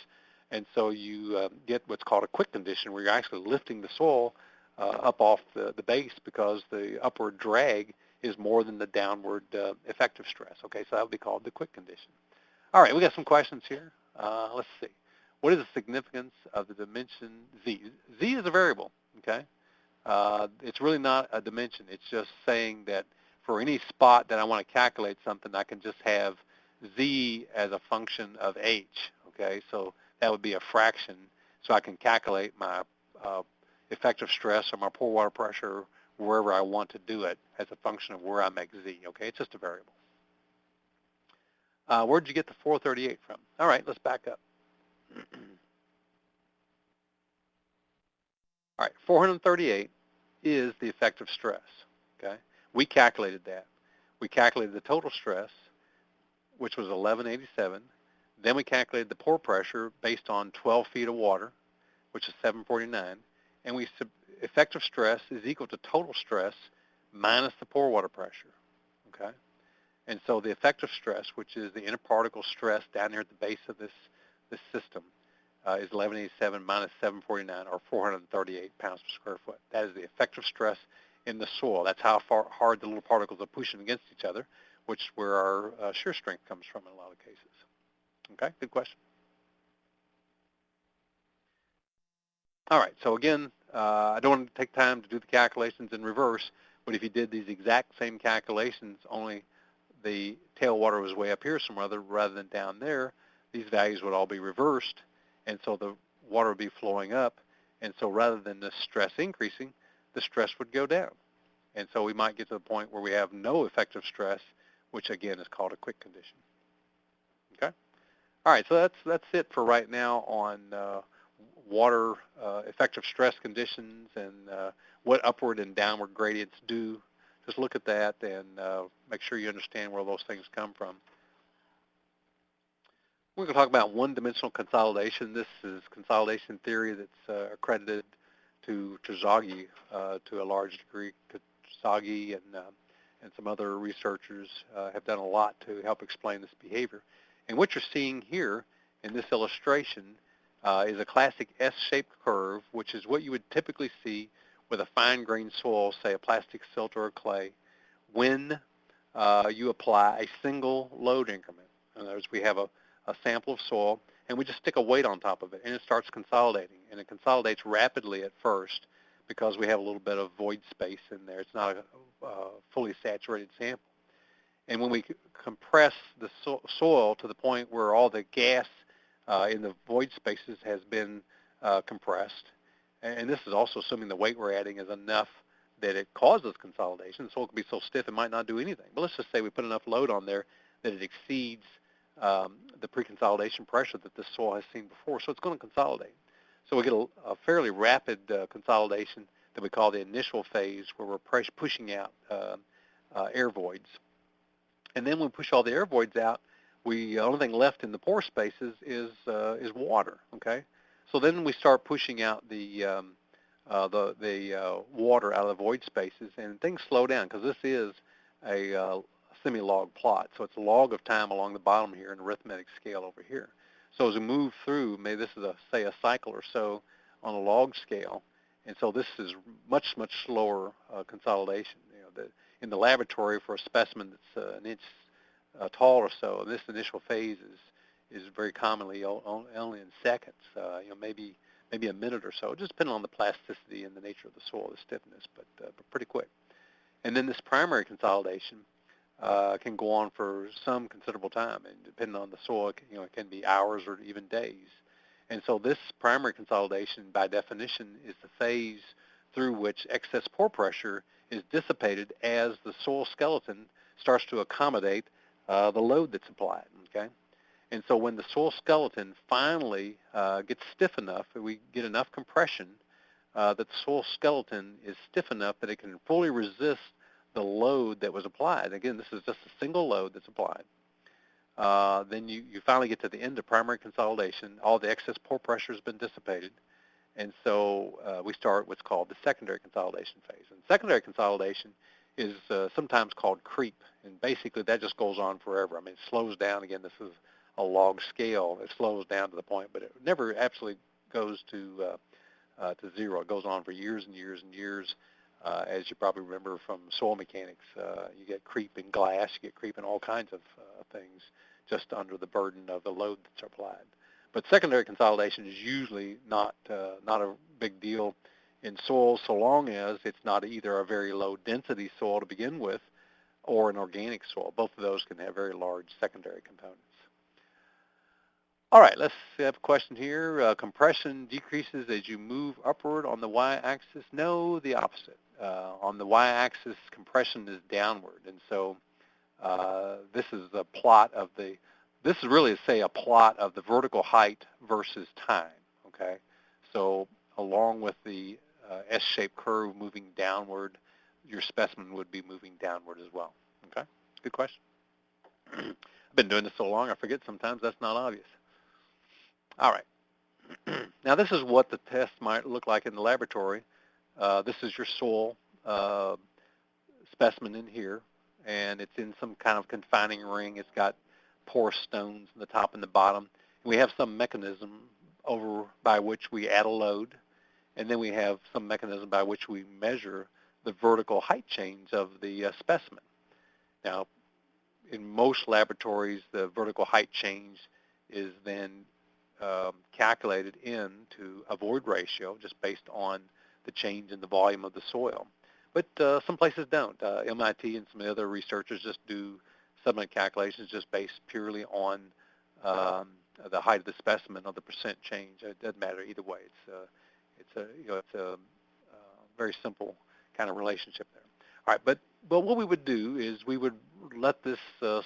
and so you get what's called a quick condition, where you're actually lifting the soil up off the base because the upward drag is more than the downward effective stress. Okay, so that would be called the quick condition. All right, we got some questions here. Let's see. What is the significance of the dimension z? Z is a variable, okay? It's really not a dimension. It's just saying that for any spot that I want to calculate something, I can just have z as a function of h, okay? So that would be a fraction. So I can calculate my effective stress or my pore water pressure wherever I want to do it as a function of where I make z, okay? It's just a variable. Where'd you get the 438 from? All right, let's back up. All right, 438 is the effective stress, okay? We calculated that. We calculated the total stress, which was 1187. Then we calculated the pore pressure based on 12 feet of water, which is 749. And effective stress is equal to total stress minus the pore water pressure, okay? And so the effective stress, which is the interparticle stress down here at the base of this system, is 1187 minus 749, or 438 pounds per square foot. That is the effective stress in the soil. That's how hard the little particles are pushing against each other, which is where our shear strength comes from in a lot of cases. Okay, good question. All right, so again, I don't want to take time to do the calculations in reverse, but if you did these exact same calculations, only the tailwater was way up here somewhere rather than down there, these values would all be reversed, and so the water would be flowing up, and so rather than the stress increasing, the stress would go down. And so we might get to the point where we have no effective stress, which again is called a quick condition. Okay? All right, so that's it for right now on water effective stress conditions and what upward and downward gradients do. Just look at that and make sure you understand where those things come from. We're going to talk about one-dimensional consolidation. This is consolidation theory that's accredited to C.I.A. To a large degree. C.I.A. and some other researchers have done a lot to help explain this behavior. And what you're seeing here in this illustration is a classic S-shaped curve, which is what you would typically see with a fine-grained soil, say a plastic silt or a clay, when you apply a single load increment. In other words, we have a sample of soil, and we just stick a weight on top of it, and it starts consolidating. And it consolidates rapidly at first because we have a little bit of void space in there. It's not a fully saturated sample. And when we compress the soil to the point where all the gas in the void spaces has been compressed, and this is also assuming the weight we're adding is enough that it causes consolidation. The soil can be so stiff it might not do anything. But let's just say we put enough load on there that it exceeds the pre-consolidation pressure that this soil has seen before, so it's going to consolidate. So we get a fairly rapid consolidation that we call the initial phase, where we're pushing out air voids. And then when we push all the air voids out, the only thing left in the pore spaces is water. Okay, so then we start pushing out the water out of the void spaces, and things slow down because this is a semi-log plot. So it's a log of time along the bottom here, and arithmetic scale over here. So as we move through, maybe this is say a cycle or so on a log scale, and so this is much slower consolidation. In the laboratory for a specimen that's an inch tall or so, this initial phase is very commonly only in seconds. Maybe a minute or so, just depending on the plasticity and the nature of the soil, the stiffness, but pretty quick. And then this primary consolidation can go on for some considerable time, and depending on the soil, it can be hours or even days. And so this primary consolidation, by definition, is the phase through which excess pore pressure is dissipated as the soil skeleton starts to accommodate the load that's applied. Okay. And so when the soil skeleton finally gets stiff enough, we get enough compression that the soil skeleton is stiff enough that it can fully resist the load that was applied. Again, this is just a single load that's applied. Then you finally get to the end of primary consolidation. All the excess pore pressure has been dissipated. And so we start what's called the secondary consolidation phase. And secondary consolidation is sometimes called creep. And basically that just goes on forever. I mean, it slows down. Again, this is a log scale. It slows down to the point, but it never absolutely goes to zero. It goes on for years and years and years. As you probably remember from soil mechanics, you get creep in glass, you get creep in all kinds of things just under the burden of the load that's applied. But secondary consolidation is usually not a big deal in soil, so long as it's not either a very low density soil to begin with or an organic soil. Both of those can have very large secondary components. All right, let's have a question here. Compression decreases as you move upward on the y-axis. No, the opposite. On the y-axis, compression is downward, and so this is a plot of this is really, say, a plot of the vertical height versus time, okay? So along with the S-shaped curve moving downward, your specimen would be moving downward as well, okay? Good question. I've been doing this so long, I forget sometimes that's not obvious. All right. Now this is what the test might look like in the laboratory. This is your soil specimen in here, and it's in some kind of confining ring. It's got porous stones in the top and the bottom. We have some mechanism over by which we add a load, and then we have some mechanism by which we measure the vertical height change of the specimen. Now, in most laboratories, the vertical height change is then calculated into a void ratio just based on the change in the volume of the soil. But some places don't. MIT and some other researchers just do submit calculations just based purely on the height of the specimen or the percent change. It doesn't matter either way. It's a very simple kind of relationship there. All right, but what we would do is we would let this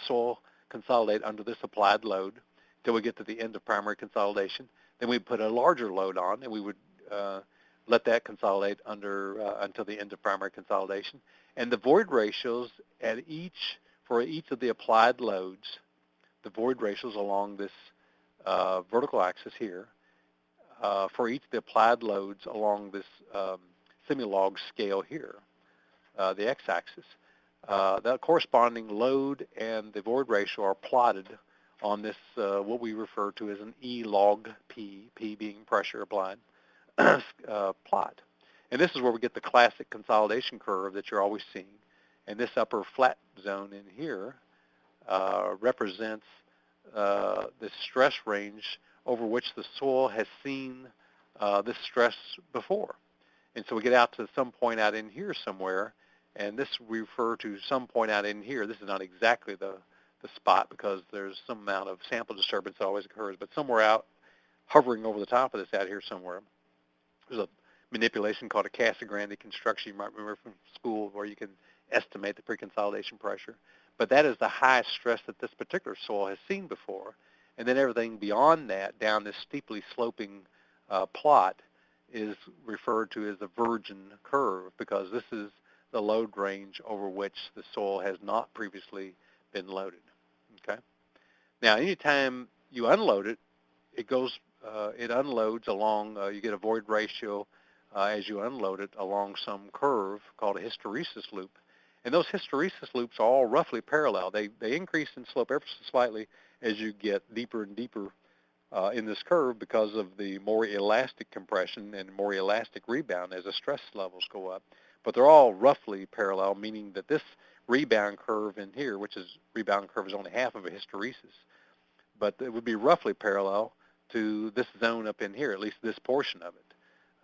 soil consolidate under this applied load till we get to the end of primary consolidation. Then we put a larger load on, and we would let that consolidate until the end of primary consolidation. And the void ratios for each of the applied loads, the void ratios along this vertical axis here, for each of the applied loads along this semi-log scale here, the x-axis, the corresponding load and the void ratio are plotted on this, what we refer to as an E log P, P being pressure applied, plot. And this is where we get the classic consolidation curve that you're always seeing. And this upper flat zone in here represents the stress range over which the soil has seen this stress before. And so we get out to some point out in here somewhere, and this we refer to some point out in here. This is not exactly the spot because there's some amount of sample disturbance that always occurs, but somewhere out hovering over the top of this out here somewhere, there's a manipulation called a Casa Grande construction. You might remember from school where you can estimate the pre-consolidation pressure. But that is the highest stress that this particular soil has seen before. And then everything beyond that, down this steeply sloping plot, is referred to as the virgin curve, because this is the load range over which the soil has not previously been loaded. Okay. Now, anytime you unload it, it unloads along, you get a void ratio as you unload it along some curve called a hysteresis loop. And those hysteresis loops are all roughly parallel. They increase in slope ever so slightly as you get deeper and deeper in this curve because of the more elastic compression and more elastic rebound as the stress levels go up. But they're all roughly parallel, meaning that this rebound curve in here, which is rebound curve is only half of a hysteresis, but it would be roughly parallel to this zone up in here, at least this portion of it.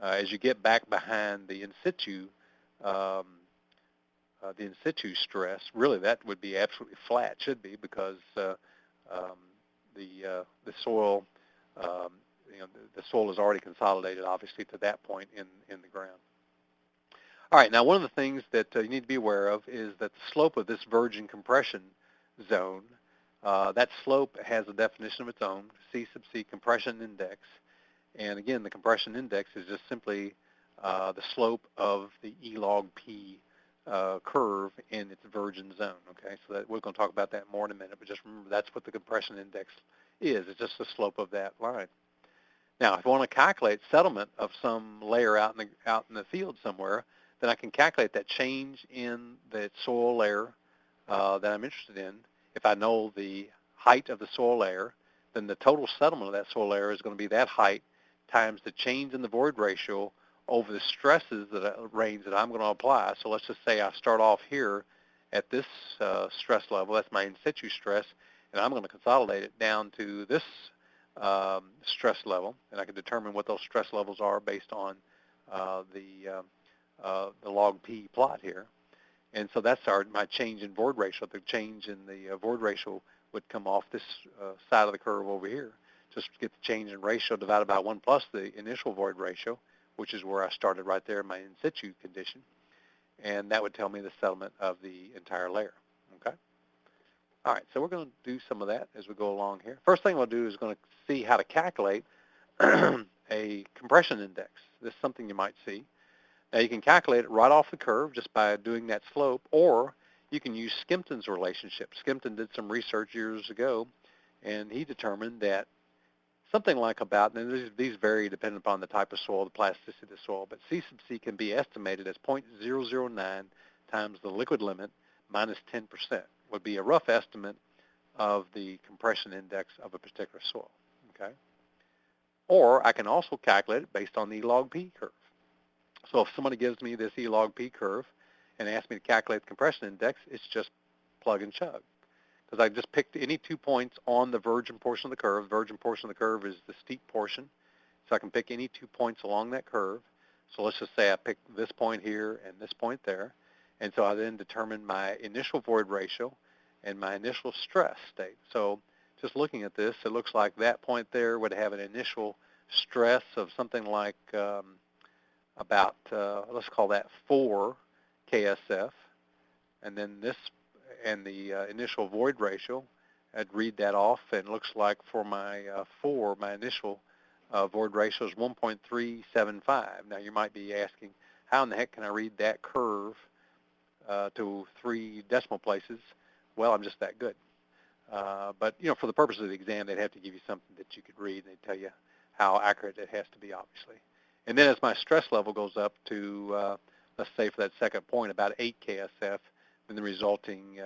As you get back behind the um, in situ stress, really that would be absolutely flat, should be, because the soil, the soil is already consolidated, obviously, to that point in the ground. All right, now one of the things that you need to be aware of is that the slope of this virgin compression zone, that slope has a definition of its own, C sub C compression index. And again, the compression index is just simply the slope of the E log P curve in its virgin zone. Okay, so we're going to talk about that more in a minute, but just remember that's what the compression index is. It's just the slope of that line. Now, if I want to calculate settlement of some layer out in the field somewhere, then I can calculate that change in the soil layer that I'm interested in. If I know the height of the soil layer, then the total settlement of that soil layer is going to be that height times the change in the void ratio over the stresses range that I'm going to apply. So let's just say I start off here at this stress level. That's my in situ stress, and I'm going to consolidate it down to this stress level, and I can determine what those stress levels are based on the log P plot here. And so that's my change in void ratio. The change in the void ratio would come off this side of the curve over here. Just get the change in ratio divided by 1 plus the initial void ratio, which is where I started right there in my in situ condition. And that would tell me the settlement of the entire layer. Okay? All right, so we're going to do some of that as we go along here. First thing we'll do is going to see how to calculate a compression index. This is something you might see. Now you can calculate it right off the curve just by doing that slope, or you can use Skimpton's relationship. Skimpton did some research years ago, and he determined that something like about, and these vary depending upon the type of soil, the plasticity of the soil, but C sub C can be estimated as 0.009 times the liquid limit minus 10% would be a rough estimate of the compression index of a particular soil. Okay? Or I can also calculate it based on the log P curve. So if somebody gives me this E log P curve and asks me to calculate the compression index, it's just plug and chug. Because I just picked any 2 points on the virgin portion of the curve. The virgin portion of the curve is the steep portion. So I can pick any 2 points along that curve. So let's just say I pick this point here and this point there. And so I then determine my initial void ratio and my initial stress state. So just looking at this, it looks like that point there would have an initial stress of something like about, let's call that 4 KSF, and then this, and the initial void ratio, I'd read that off, and it looks like for my 4, my initial void ratio is 1.375. Now you might be asking, how in the heck can I read that curve to 3 decimal places? Well, I'm just that good. But, you know, for the purpose of the exam, they'd have to give you something that you could read, and they'd tell you how accurate it has to be, obviously. And then as my stress level goes up to, let's say for that second point, about 8 KSF, then the resulting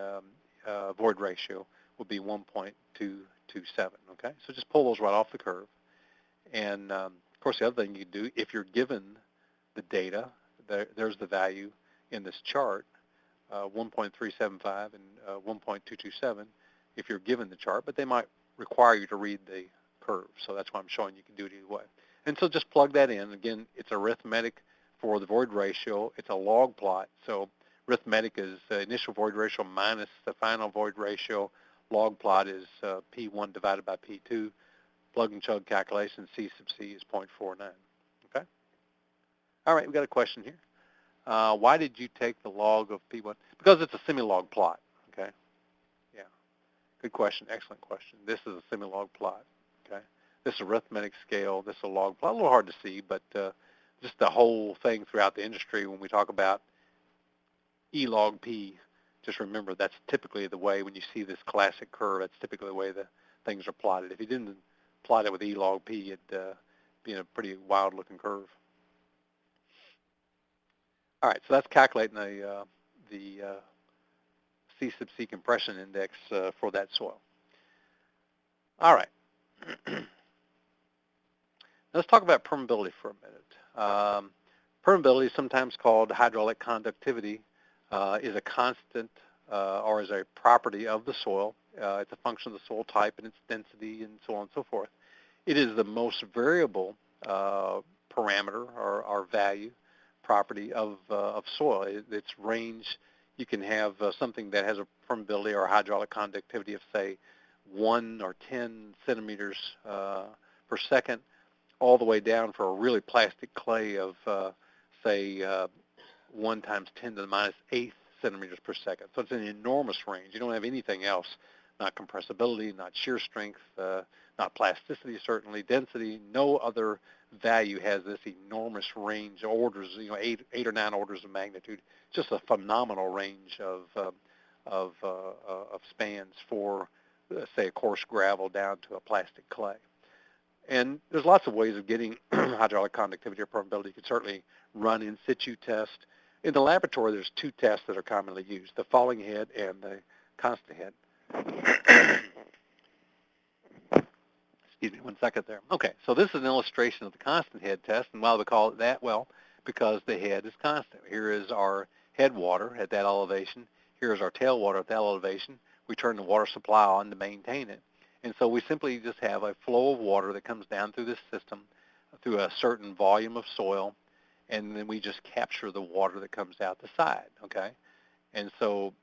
void ratio will be 1.227, okay? So just pull those right off the curve. And, of course, the other thing you can do, if you're given the data, there's the value in this chart, 1.375 and 1.227, if you're given the chart, but they might require you to read the curve. So that's why I'm showing you can do it either way. And so just plug that in. Again, it's arithmetic for the void ratio. It's a log plot. So arithmetic is initial void ratio minus the final void ratio. Log plot is P1 divided by P2. Plug and chug calculation, C sub C is 0.49. Okay? All right, we got a question here. Why did you take the log of P1? Because it's a semi-log plot, okay? Yeah, good question, excellent question. This is a semi-log plot, okay? This is arithmetic scale, this is a log plot, a little hard to see, but just the whole thing throughout the industry when we talk about E log P, just remember that's typically the way when you see this classic curve, that's typically the way the things are plotted. If you didn't plot it with E log P, it'd be a pretty wild looking curve. All right, so that's calculating the C sub C compression index for that soil. All right. Let's talk about permeability for a minute. Permeability, sometimes called hydraulic conductivity, is a constant or is a property of the soil. It's a function of the soil type and its density and so on and so forth. It is the most variable parameter or value property of soil. Its range, you can have something that has a permeability or a hydraulic conductivity of, say, 1 or 10 centimeters per second, all the way down for a really plastic clay of, say, 1 times 10 to the minus 8 centimeters per second. So it's an enormous range. You don't have anything else, not compressibility, not shear strength, not plasticity, certainly, density. No other value has this enormous range, orders, 8 or 9 orders of magnitude. Just a phenomenal range of spans for, say, a coarse gravel down to a plastic clay. And there's lots of ways of getting hydraulic conductivity or permeability. You can certainly run in situ test. In the laboratory, there's 2 tests that are commonly used, the falling head and the constant head. Excuse me 1 second there. Okay, so this is an illustration of the constant head test, and why do we call it that? Well, because the head is constant. Here is our head water at that elevation. Here is our tail water at that elevation. We turn the water supply on to maintain it. And so we simply just have a flow of water that comes down through this system through a certain volume of soil, and then we just capture the water that comes out the side, okay? And so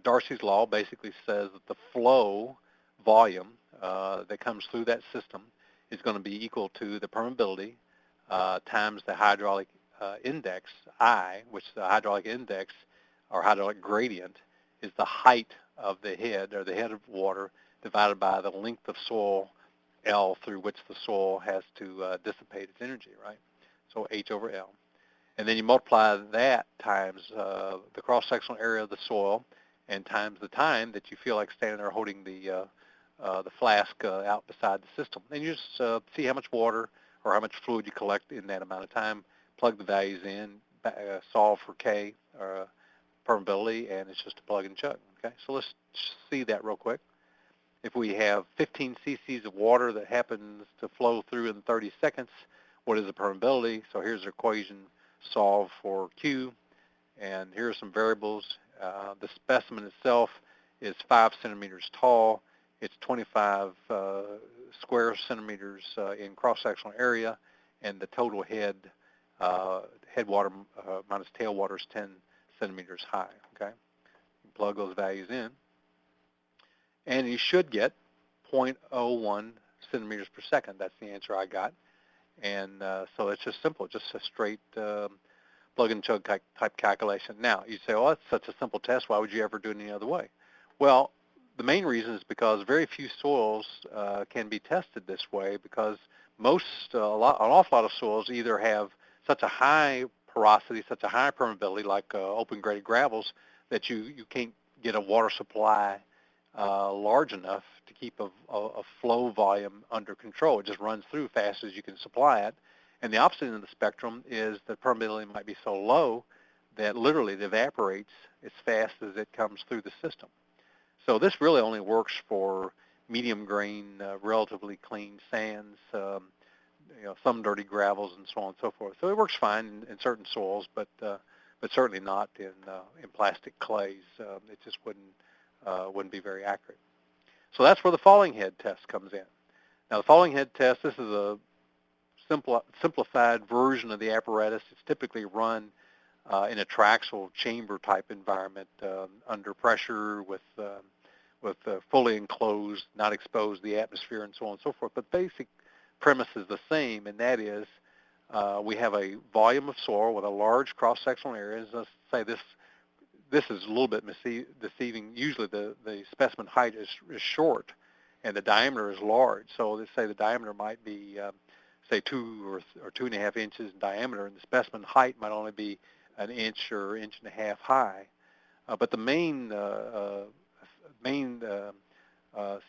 Darcy's law basically says that the flow volume that comes through that system is going to be equal to the permeability times the hydraulic index, I, which the hydraulic index or hydraulic gradient is the height of the head or the head of water divided by the length of soil, L, through which the soil has to dissipate its energy, right? So H over L. And then you multiply that times the cross-sectional area of the soil and times the time that you feel like standing there holding the flask out beside the system. And you just see how much water or how much fluid you collect in that amount of time, plug the values in, solve for K, or permeability, and it's just a plug and chug, okay? So let's see that real quick. If we have 15 cc's of water that happens to flow through in 30 seconds, what is the permeability? So here's the equation, solve for Q, and here are some variables. The specimen itself is 5 centimeters tall. It's 25 square centimeters in cross-sectional area, and the total head water minus tail water is 10 centimeters high, okay? You plug those values in, and you should get 0.01 centimeters per second. That's the answer I got. And so it's just simple, just a straight plug and chug type calculation. Now, you say, well, that's such a simple test. Why would you ever do it any other way? Well, the main reason is because very few soils can be tested this way, because an awful lot of soils either have such a high porosity, such a high permeability, like open graded gravels, that you can't get a water supply large enough to keep a flow volume under control. It just runs through fast as you can supply it. And the opposite end of the spectrum is the permeability might be so low that literally it evaporates as fast as it comes through the system. So this really only works for medium grain, relatively clean sands, some dirty gravels and so on and so forth. So it works fine in certain soils, but certainly not in plastic clays. It just wouldn't be very accurate. So that's where the falling head test comes in. Now the falling head test, this is a simplified version of the apparatus. It's typically run in a triaxial chamber type environment under pressure with fully enclosed, not exposed to the atmosphere and so on and so forth. But basic premise is the same, and that is we have a volume of soil with a large cross-sectional area. Let's say this is a little bit deceiving. Usually the specimen height is short and the diameter is large. So let's say the diameter might be, say, 2 or 2.5 inches in diameter, and the specimen height might only be an inch or inch and a half high. But the main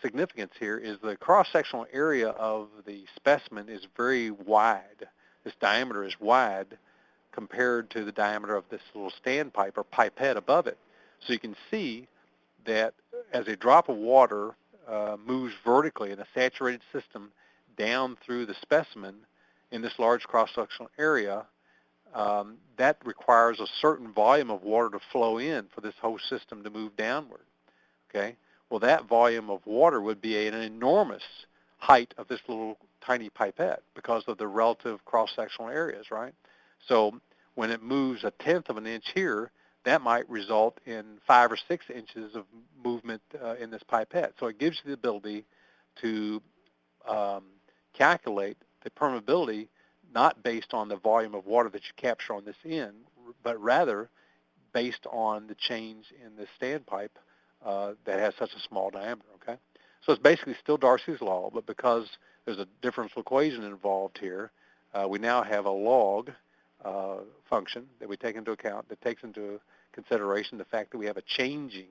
significance here is the cross-sectional area of the specimen is very wide. This diameter is wide compared to the diameter of this little standpipe or pipette above it. So you can see that as a drop of water moves vertically in a saturated system down through the specimen in this large cross-sectional area, that requires a certain volume of water to flow in for this whole system to move downward. Okay? Well, that volume of water would be an enormous height of this little tiny pipette because of the relative cross-sectional areas, right? So when it moves 1/10 of an inch here, that might result in 5 or 6 inches of movement in this pipette. So it gives you the ability to calculate the permeability not based on the volume of water that you capture on this end, but rather based on the change in the standpipe that has such a small diameter, okay? So it's basically still Darcy's law, but because there's a differential equation involved here, we now have a log function that we take into account that takes into consideration the fact that we have a changing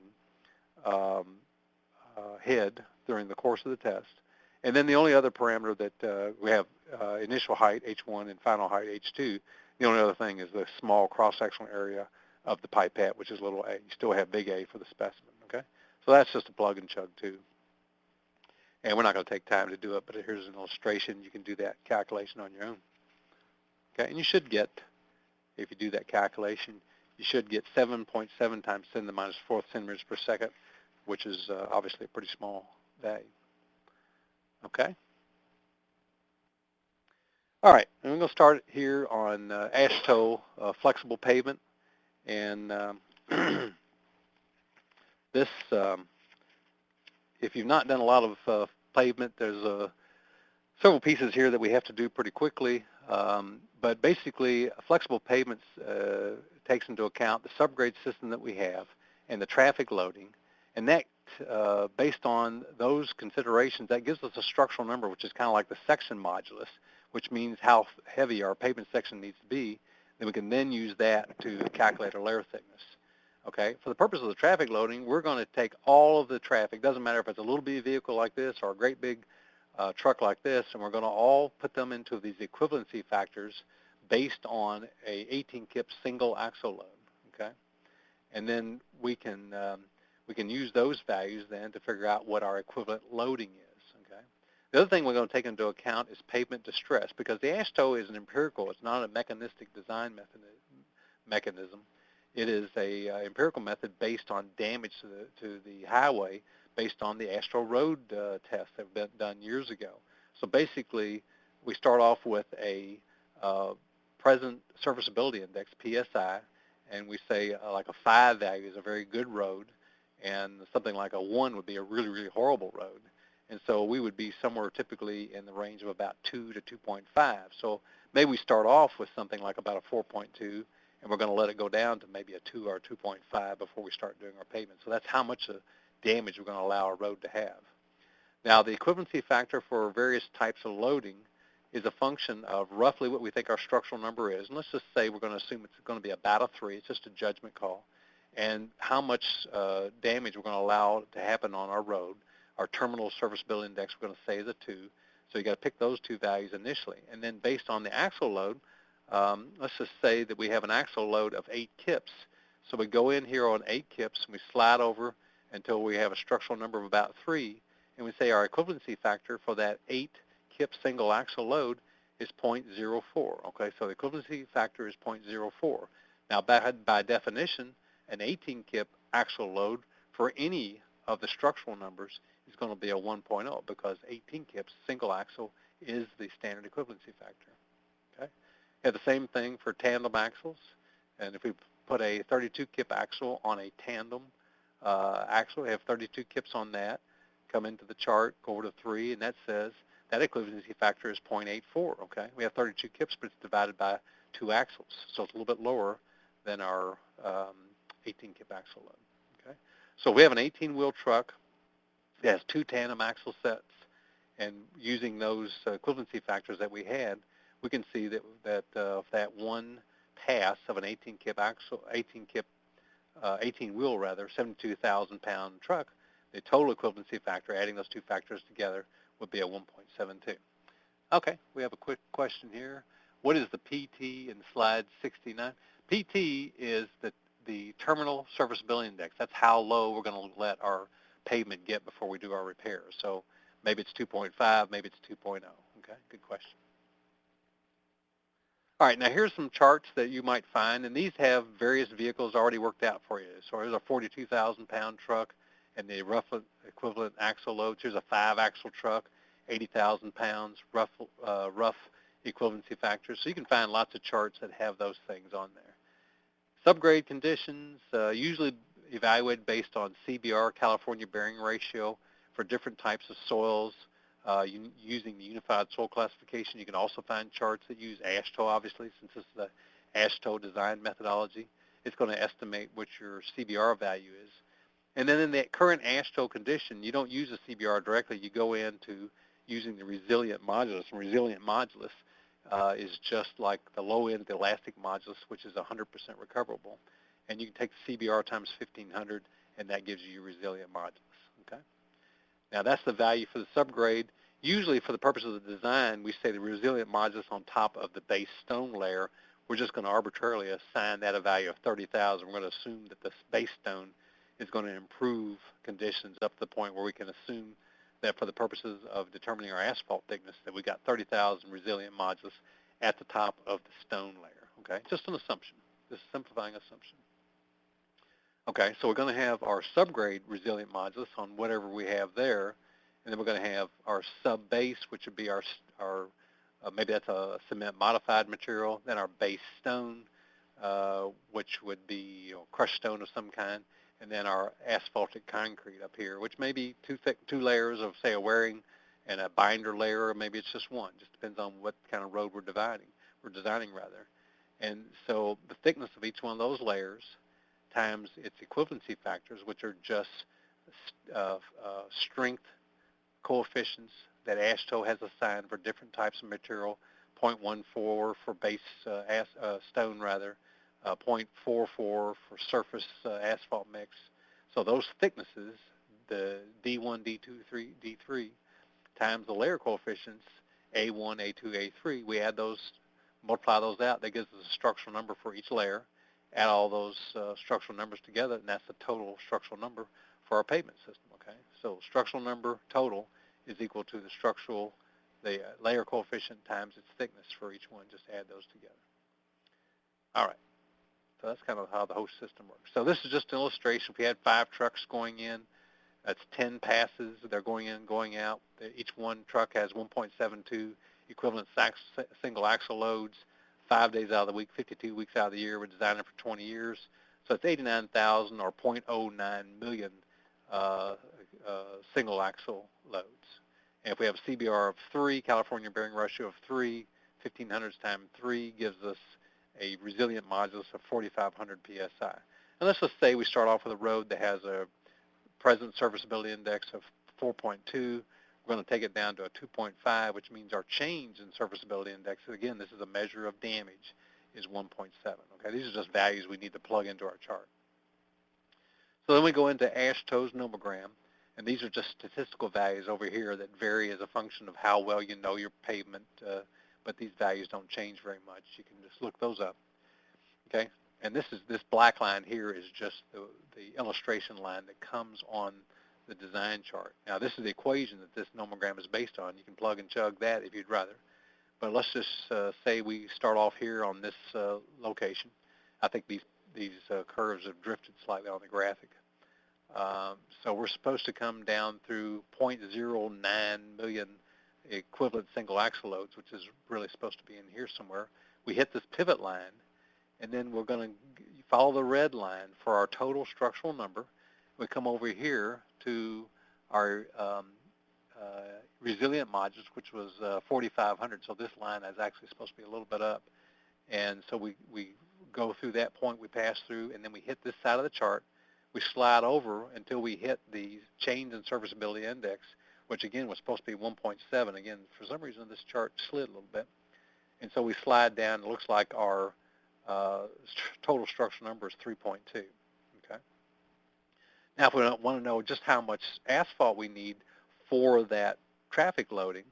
head during the course of the test. And then the only other parameter that we have initial height, H1, and final height, H2. The only other thing is the small cross-sectional area of the pipette, which is little a. You still have big A for the specimen, okay? So that's just a plug and chug too. And we're not going to take time to do it, but here's an illustration. You can do that calculation on your own. Okay, and you should get, if you do that calculation, you should get 7.7 times 10 to the minus 4th centimeters per second, which is obviously a pretty small value. Okay? All right, and we're going to start here on AASHTO flexible pavement. And this, if you've not done a lot of pavement, there's several pieces here that we have to do pretty quickly. But basically, flexible pavements takes into account the subgrade system that we have and the traffic loading. And that, based on those considerations, that gives us a structural number, which is kind of like the section modulus, which means how heavy our pavement section needs to be. Then we can then use that to calculate our layer thickness. Okay, for the purpose of the traffic loading, we're going to take all of the traffic. Doesn't matter if it's a little bitty vehicle like this or a great big truck like this, and we're going to all put them into these equivalency factors based on a 18 kip single axle load. Okay, and then we can use those values then to figure out what our equivalent loading is. Okay. The other thing we're going to take into account is pavement distress, because the AASHTO is an empirical. It's not a mechanistic design mechanism. It is a empirical method based on damage to the highway based on the AASHTO road tests that have been done years ago. So basically, we start off with a present serviceability index, PSI, and we say like a 5 value is a very good road, and something like a 1 would be a really, really horrible road. And so we would be somewhere typically in the range of about 2 to 2.5. So maybe we start off with something like about a 4.2, and we're going to let it go down to maybe a 2 or a 2.5 before we start doing our pavement. So that's how much damage we're going to allow our road to have. Now, the equivalency factor for various types of loading is a function of roughly what we think our structural number is. And let's just say we're going to assume it's going to be about a 3. It's just a judgment call. And how much damage we're going to allow to happen on our road. Our terminal serviceability index we're going to say is a 2. So you got to pick those two values initially. And then based on the axle load, let's just say that we have an axle load of 8 kips. So we go in here on 8 kips, and we slide over until we have a structural number of about 3, and we say our equivalency factor for that 8 kip single axle load is 0.04. Okay, so the equivalency factor is 0.04. Now, by definition, an 18 kip axle load for any of the structural numbers is going to be a 1.0 because 18 kips single axle is the standard equivalency factor. Okay, we have the same thing for tandem axles, and if we put a 32 kip axle on a tandem axle, we have 32 kips on that, come into the chart, go over to 3, and that says that equivalency factor is 0.84, okay? We have 32 kips, but it's divided by 2 axles, so it's a little bit lower than our 18 kip axle load, okay? So we have an 18-wheel truck that has 2 tandem axle sets, and using those equivalency factors that we had, we can see that one pass of an 18 kip axle, 18 wheel rather, 72,000 pound truck, the total equivalency factor, adding those 2 factors together, would be a 1.72. Okay, we have a quick question here. What is the PT in slide 69? PT is the terminal serviceability index. That's how low we're going to let our pavement get before we do our repairs. So maybe it's 2.5, maybe it's 2.0. Okay, good question. All right, now here's some charts that you might find, and these have various vehicles already worked out for you. So here's a 42,000 pound truck and the rough equivalent axle loads. Here's a 5-axle truck, 80,000 pounds, rough equivalency factors. So you can find lots of charts that have those things on there. Subgrade conditions, usually evaluated based on CBR, California Bearing Ratio, for different types of soils. Using the Unified Soil Classification, you can also find charts that use AASHTO, obviously, since this is the AASHTO design methodology. It's going to estimate what your CBR value is. And then in the current AASHTO condition, you don't use a CBR directly. You go into using the resilient modulus. And resilient modulus is just like the low end of the elastic modulus, which is 100% recoverable. And you can take the CBR times 1,500, and that gives you your resilient modulus, okay? Now, that's the value for the subgrade. Usually, for the purpose of the design, we say the resilient modulus on top of the base stone layer. We're just going to arbitrarily assign that a value of 30,000. We're going to assume that this base stone is going to improve conditions up to the point where we can assume that for the purposes of determining our asphalt thickness, that we got 30,000 resilient modulus at the top of the stone layer, okay? Just an assumption, just a simplifying assumption. Okay, so we're going to have our subgrade resilient modulus on whatever we have there, and then we're going to have our sub-base, which would be our maybe that's a cement modified material, then our base stone, which would be crushed stone of some kind, and then our asphaltic concrete up here, which may be two layers of, say, a wearing and a binder layer, or maybe it's just one. Just depends on what kind of road we're designing rather. And so the thickness of each one of those layers times its equivalency factors, which are just strength coefficients that AASHTO has assigned for different types of material, 0.14 for base stone rather, 0.44 for surface asphalt mix. So those thicknesses, the D1, D2, D3, times the layer coefficients, A1, A2, A3, we add those, multiply those out, that gives us a structural number for each layer. Add all those structural numbers together, and that's the total structural number for our pavement system, okay? So structural number total is equal to the layer coefficient times its thickness for each one. Just add those together. All right, so that's kind of how the whole system works. So this is just an illustration. If we had 5 trucks going in, that's 10 passes. They're going in, going out. Each one truck has 1.72 equivalent single axle loads. 5 days out of the week, 52 weeks out of the year. We're designing for 20 years. So it's 89,000 or 0.09 million single axle loads. And if we have a CBR of 3, California Bearing Ratio of 3, 1,500 times 3 gives us a resilient modulus of 4,500 PSI. And let's just say we start off with a road that has a present serviceability index of 4.2. We're going to take it down to a 2.5, which means our change in serviceability index, again, this is a measure of damage, is 1.7. Okay, these are just values we need to plug into our chart. So then we go into AASHTO's nomogram, and these are just statistical values over here that vary as a function of how well you know your pavement, but these values don't change very much. You can just look those up. Okay, and this black line here is just the illustration line that comes on the design chart. Now, this is the equation that this nomogram is based on. You can plug and chug that if you'd rather. But let's just say we start off here on this location. I think these curves have drifted slightly on the graphic. So we're supposed to come down through 0.09 million equivalent single axle loads, which is really supposed to be in here somewhere. We hit this pivot line, and then we're going to follow the red line for our total structural number. We come over here to our resilient modules, which was 4,500. So this line is actually supposed to be a little bit up. And so we go through that point, we pass through, and then we hit this side of the chart. We slide over until we hit the change in serviceability index, which again was supposed to be 1.7. Again, for some reason this chart slid a little bit. And so we slide down. It looks like our total structural number is 3.2. Okay. Now, if we want to know just how much asphalt we need for that traffic loading,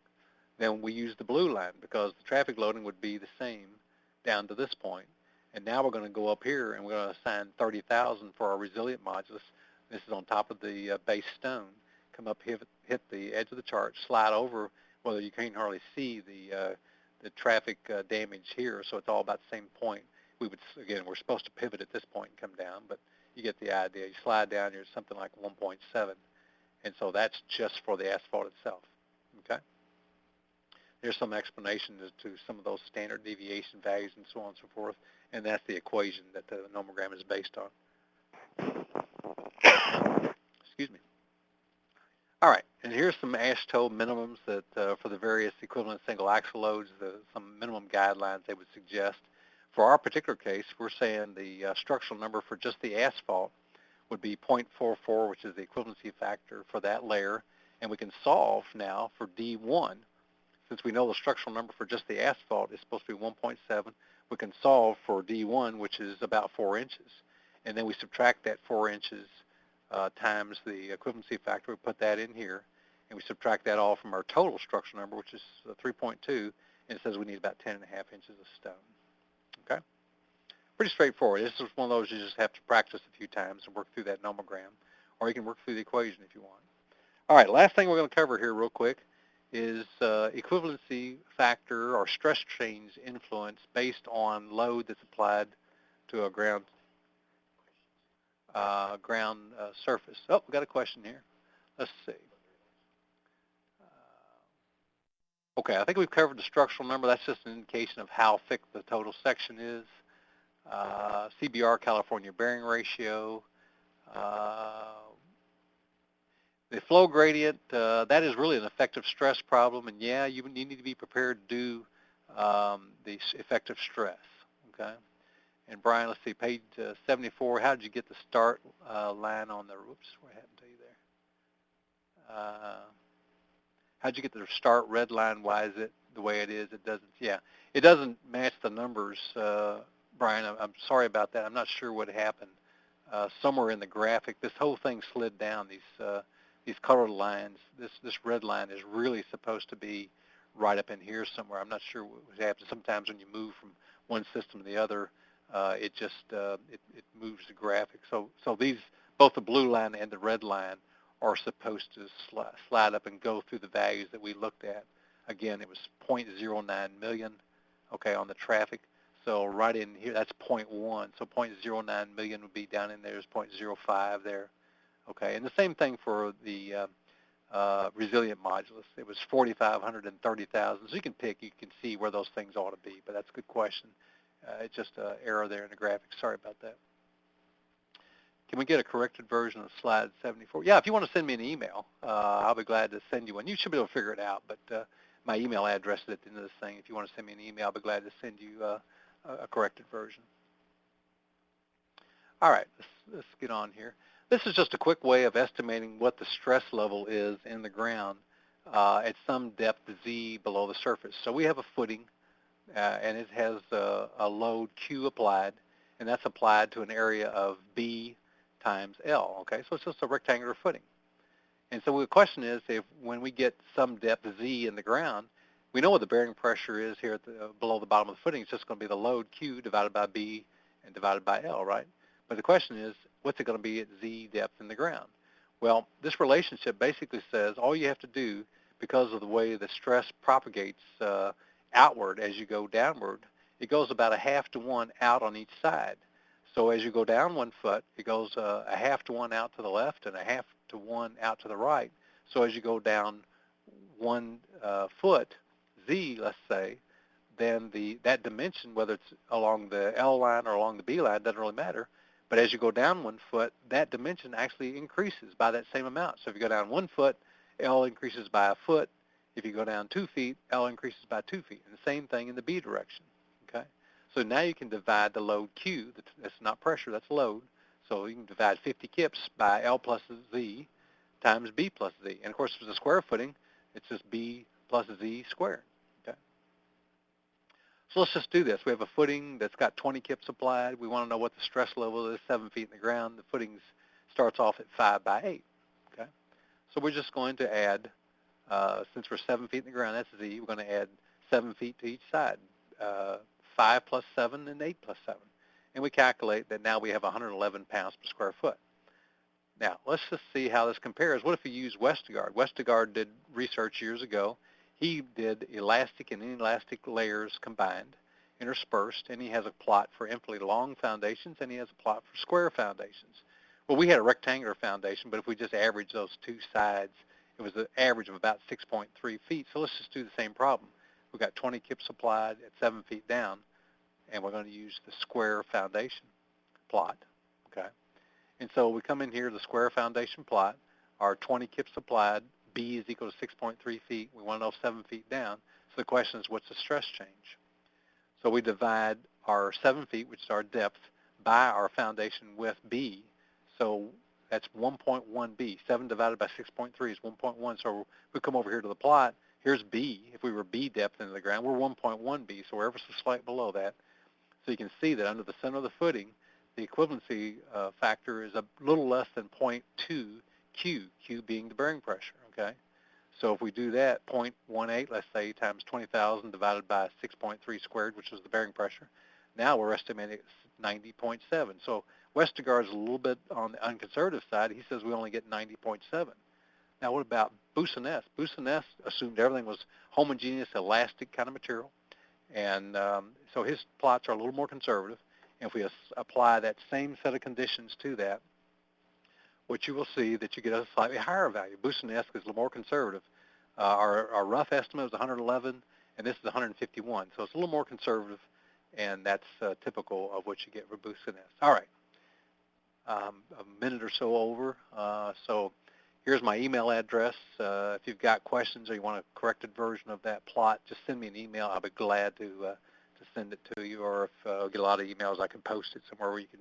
then we use the blue line because the traffic loading would be the same down to this point. And now we're going to go up here and we're going to assign 30,000 for our resilient modulus. This is on top of the base stone. Come up, hit the edge of the chart, slide over. Well, you can't hardly see the traffic damage here, so it's all about the same point. We would, again, we're supposed to pivot at this point and come down, but you get the idea. You slide down here, something like 1.7, and so that's just for the asphalt itself. Okay. There's some explanation as to some of those standard deviation values and so on and so forth, and that's the equation that the nomogram is based on. Excuse me. All right, and here's some AASHTO minimums that for the various equivalent single axle loads, some minimum guidelines they would suggest. For our particular case, we're saying the structural number for just the asphalt would be 0.44, which is the equivalency factor for that layer, and we can solve now for D1. Since we know the structural number for just the asphalt is supposed to be 1.7, we can solve for D1, which is about 4 inches. And then we subtract that 4 inches times the equivalency factor. We put that in here, and we subtract that all from our total structural number, which is 3.2, and it says we need about 10.5 inches of stone. Okay? Pretty straightforward. This is one of those you just have to practice a few times and work through that nomogram, or you can work through the equation if you want. All right, last thing we're going to cover here real quick is equivalency factor or stress change influence based on load that's applied to a ground surface. Oh, we got a question here. Let's see. Okay, I think we've covered the structural number. That's just an indication of how thick the total section is. CBR, California bearing ratio. The flow gradient, that is really an effective stress problem, and yeah, you need to be prepared to do the effective stress, okay? And Brian, let's see, page 74, how did you get the start line on the, whoops, what happened to you there? How'd you get the start red line? Why is it the way it is? It doesn't, yeah, it doesn't match the numbers, Brian. I'm sorry about that. I'm not sure what happened. Somewhere in the graphic, this whole thing slid down, these colored lines. This red line is really supposed to be right up in here somewhere. I'm not sure what happens. Sometimes when you move from one system to the other, it just it moves the graphic. So these, both the blue line and the red line, are supposed to slide up and go through the values that we looked at. Again, it was 0.09 million, okay, on the traffic. So right in here, that's 0.1. So 0.09 million would be down in there. There's 0.05 there, okay. And the same thing for the resilient modulus. It was 4,500 and 30,000. So you can pick, you can see where those things ought to be. But that's a good question. It's just an error there in the graphic. Sorry about that. Can we get a corrected version of slide 74? Yeah, if you want to send me an email, I'll be glad to send you one. You should be able to figure it out, but my email address is at the end of this thing. If you want to send me an email, I'll be glad to send you a corrected version. All right, let's get on here. This is just a quick way of estimating what the stress level is in the ground at some depth Z below the surface. So we have a footing, and it has a load Q applied, and that's applied to an area of B times L, okay? So it's just a rectangular footing. And so the question is, if when we get some depth Z in the ground, we know what the bearing pressure is here at below the bottom of the footing. It's just going to be the load Q divided by B and divided by L, right? But the question is, what's it going to be at Z depth in the ground? Well, this relationship basically says all you have to do, because of the way the stress propagates outward as you go downward, it goes about 1/2 to 1 out on each side. So as you go down 1 foot, it goes 1/2 to 1 out to the left and 1/2 to 1 out to the right. So as you go down 1 foot, Z, let's say, then that dimension, whether it's along the L line or along the B line, doesn't really matter. But as you go down 1 foot, that dimension actually increases by that same amount. So if you go down 1 foot, L increases by 1 foot, If you go down 2 feet, L increases by 2 feet. And the same thing in the B direction, okay? So now you can divide the load Q, that's not pressure, that's load. So you can divide 50 kips by L plus Z times B plus Z. And of course, if it's a square footing, it's just B plus Z squared, okay? So let's just do this. We have a footing that's got 20 kips applied. We want to know what the stress level is, 7 feet in the ground. The footing starts off at 5 by 8, okay? So we're just going to add, since we're 7 feet in the ground, that's Z, we're going to add 7 feet to each side, 5 plus 7 and 8 plus 7. And we calculate that now we have 111 pounds per square foot. Now, let's just see how this compares. What if we use Westergaard? Westergaard did research years ago. He did elastic and inelastic layers combined, interspersed, and he has a plot for infinitely long foundations, and he has a plot for square foundations. Well, we had a rectangular foundation, but if we just average those two sides, it was an average of about 6.3 feet. So let's just do the same problem. We've got 20 kips applied at 7 feet down, and we're going to use the square foundation plot, okay? And so we come in here, the square foundation plot, our 20 kips applied, B is equal to 6.3 feet. We want to know 7 feet down. So the question is, what's the stress change? So we divide our 7 feet, which is our depth, by our foundation width, B. So that's 1.1 B. 7 divided by 6.3 is 1.1. So we come over here to the plot. Here's B. If we were B depth into the ground, we're 1.1 B. So we're ever so slight below that. So you can see that under the center of the footing, the equivalency factor is a little less than 0.2 Q, Q being the bearing pressure, okay? So if we do that, 0.18, let's say, times 20,000 divided by 6.3 squared, which is the bearing pressure, now we're estimating it's 90.7. So Westergaard's a little bit on the unconservative side. He says we only get 90.7. Now what about Boussinesq? Boussinesq assumed everything was homogeneous, elastic kind of material. And so his plots are a little more conservative. And if we apply that same set of conditions to that, what you will see that you get a slightly higher value. Boussinesq is a little more conservative. Our rough estimate was 111, and this is 151. So it's a little more conservative, and that's typical of what you get for Boussinesq. All right, a minute or so over. So here's my email address. If you've got questions or you want a corrected version of that plot, just send me an email. I'll be glad to send it to you. Or if I get a lot of emails, I can post it somewhere where you can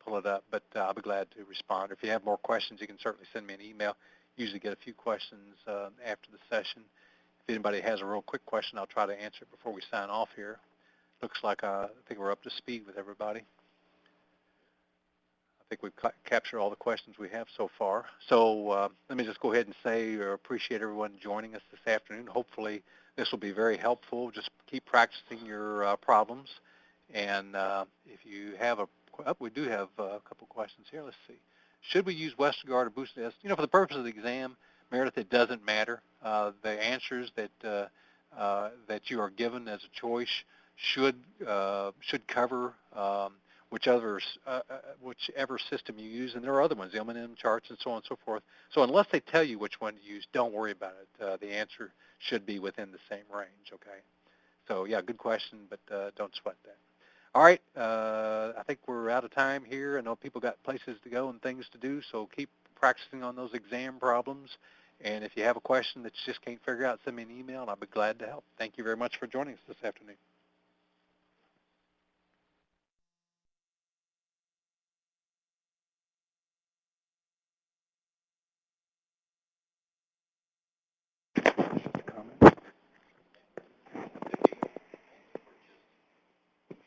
pull it up. But I'll be glad to respond. If you have more questions, you can certainly send me an email. Usually get a few questions after the session. If anybody has a real quick question, I'll try to answer it before we sign off here. Looks like I think we're up to speed with everybody. I think we've captured all the questions we have so far. So let me just go ahead and say I appreciate everyone joining us this afternoon. Hopefully this will be very helpful. Just keep practicing your problems. And if you have we do have a couple questions here. Let's see. Should we use Westergaard or Boussinesq? You know, for the purpose of the exam, Meredith, it doesn't matter. The answers that that you are given as a choice should cover whichever system you use, and there are other ones, the M&M charts and so on and so forth. So unless they tell you which one to use, don't worry about it. The answer should be within the same range, okay? So yeah, good question, but don't sweat that. All right, I think we're out of time here. I know people got places to go and things to do, so keep practicing on those exam problems. And if you have a question that you just can't figure out, send me an email, and I'll be glad to help. Thank you very much for joining us this afternoon.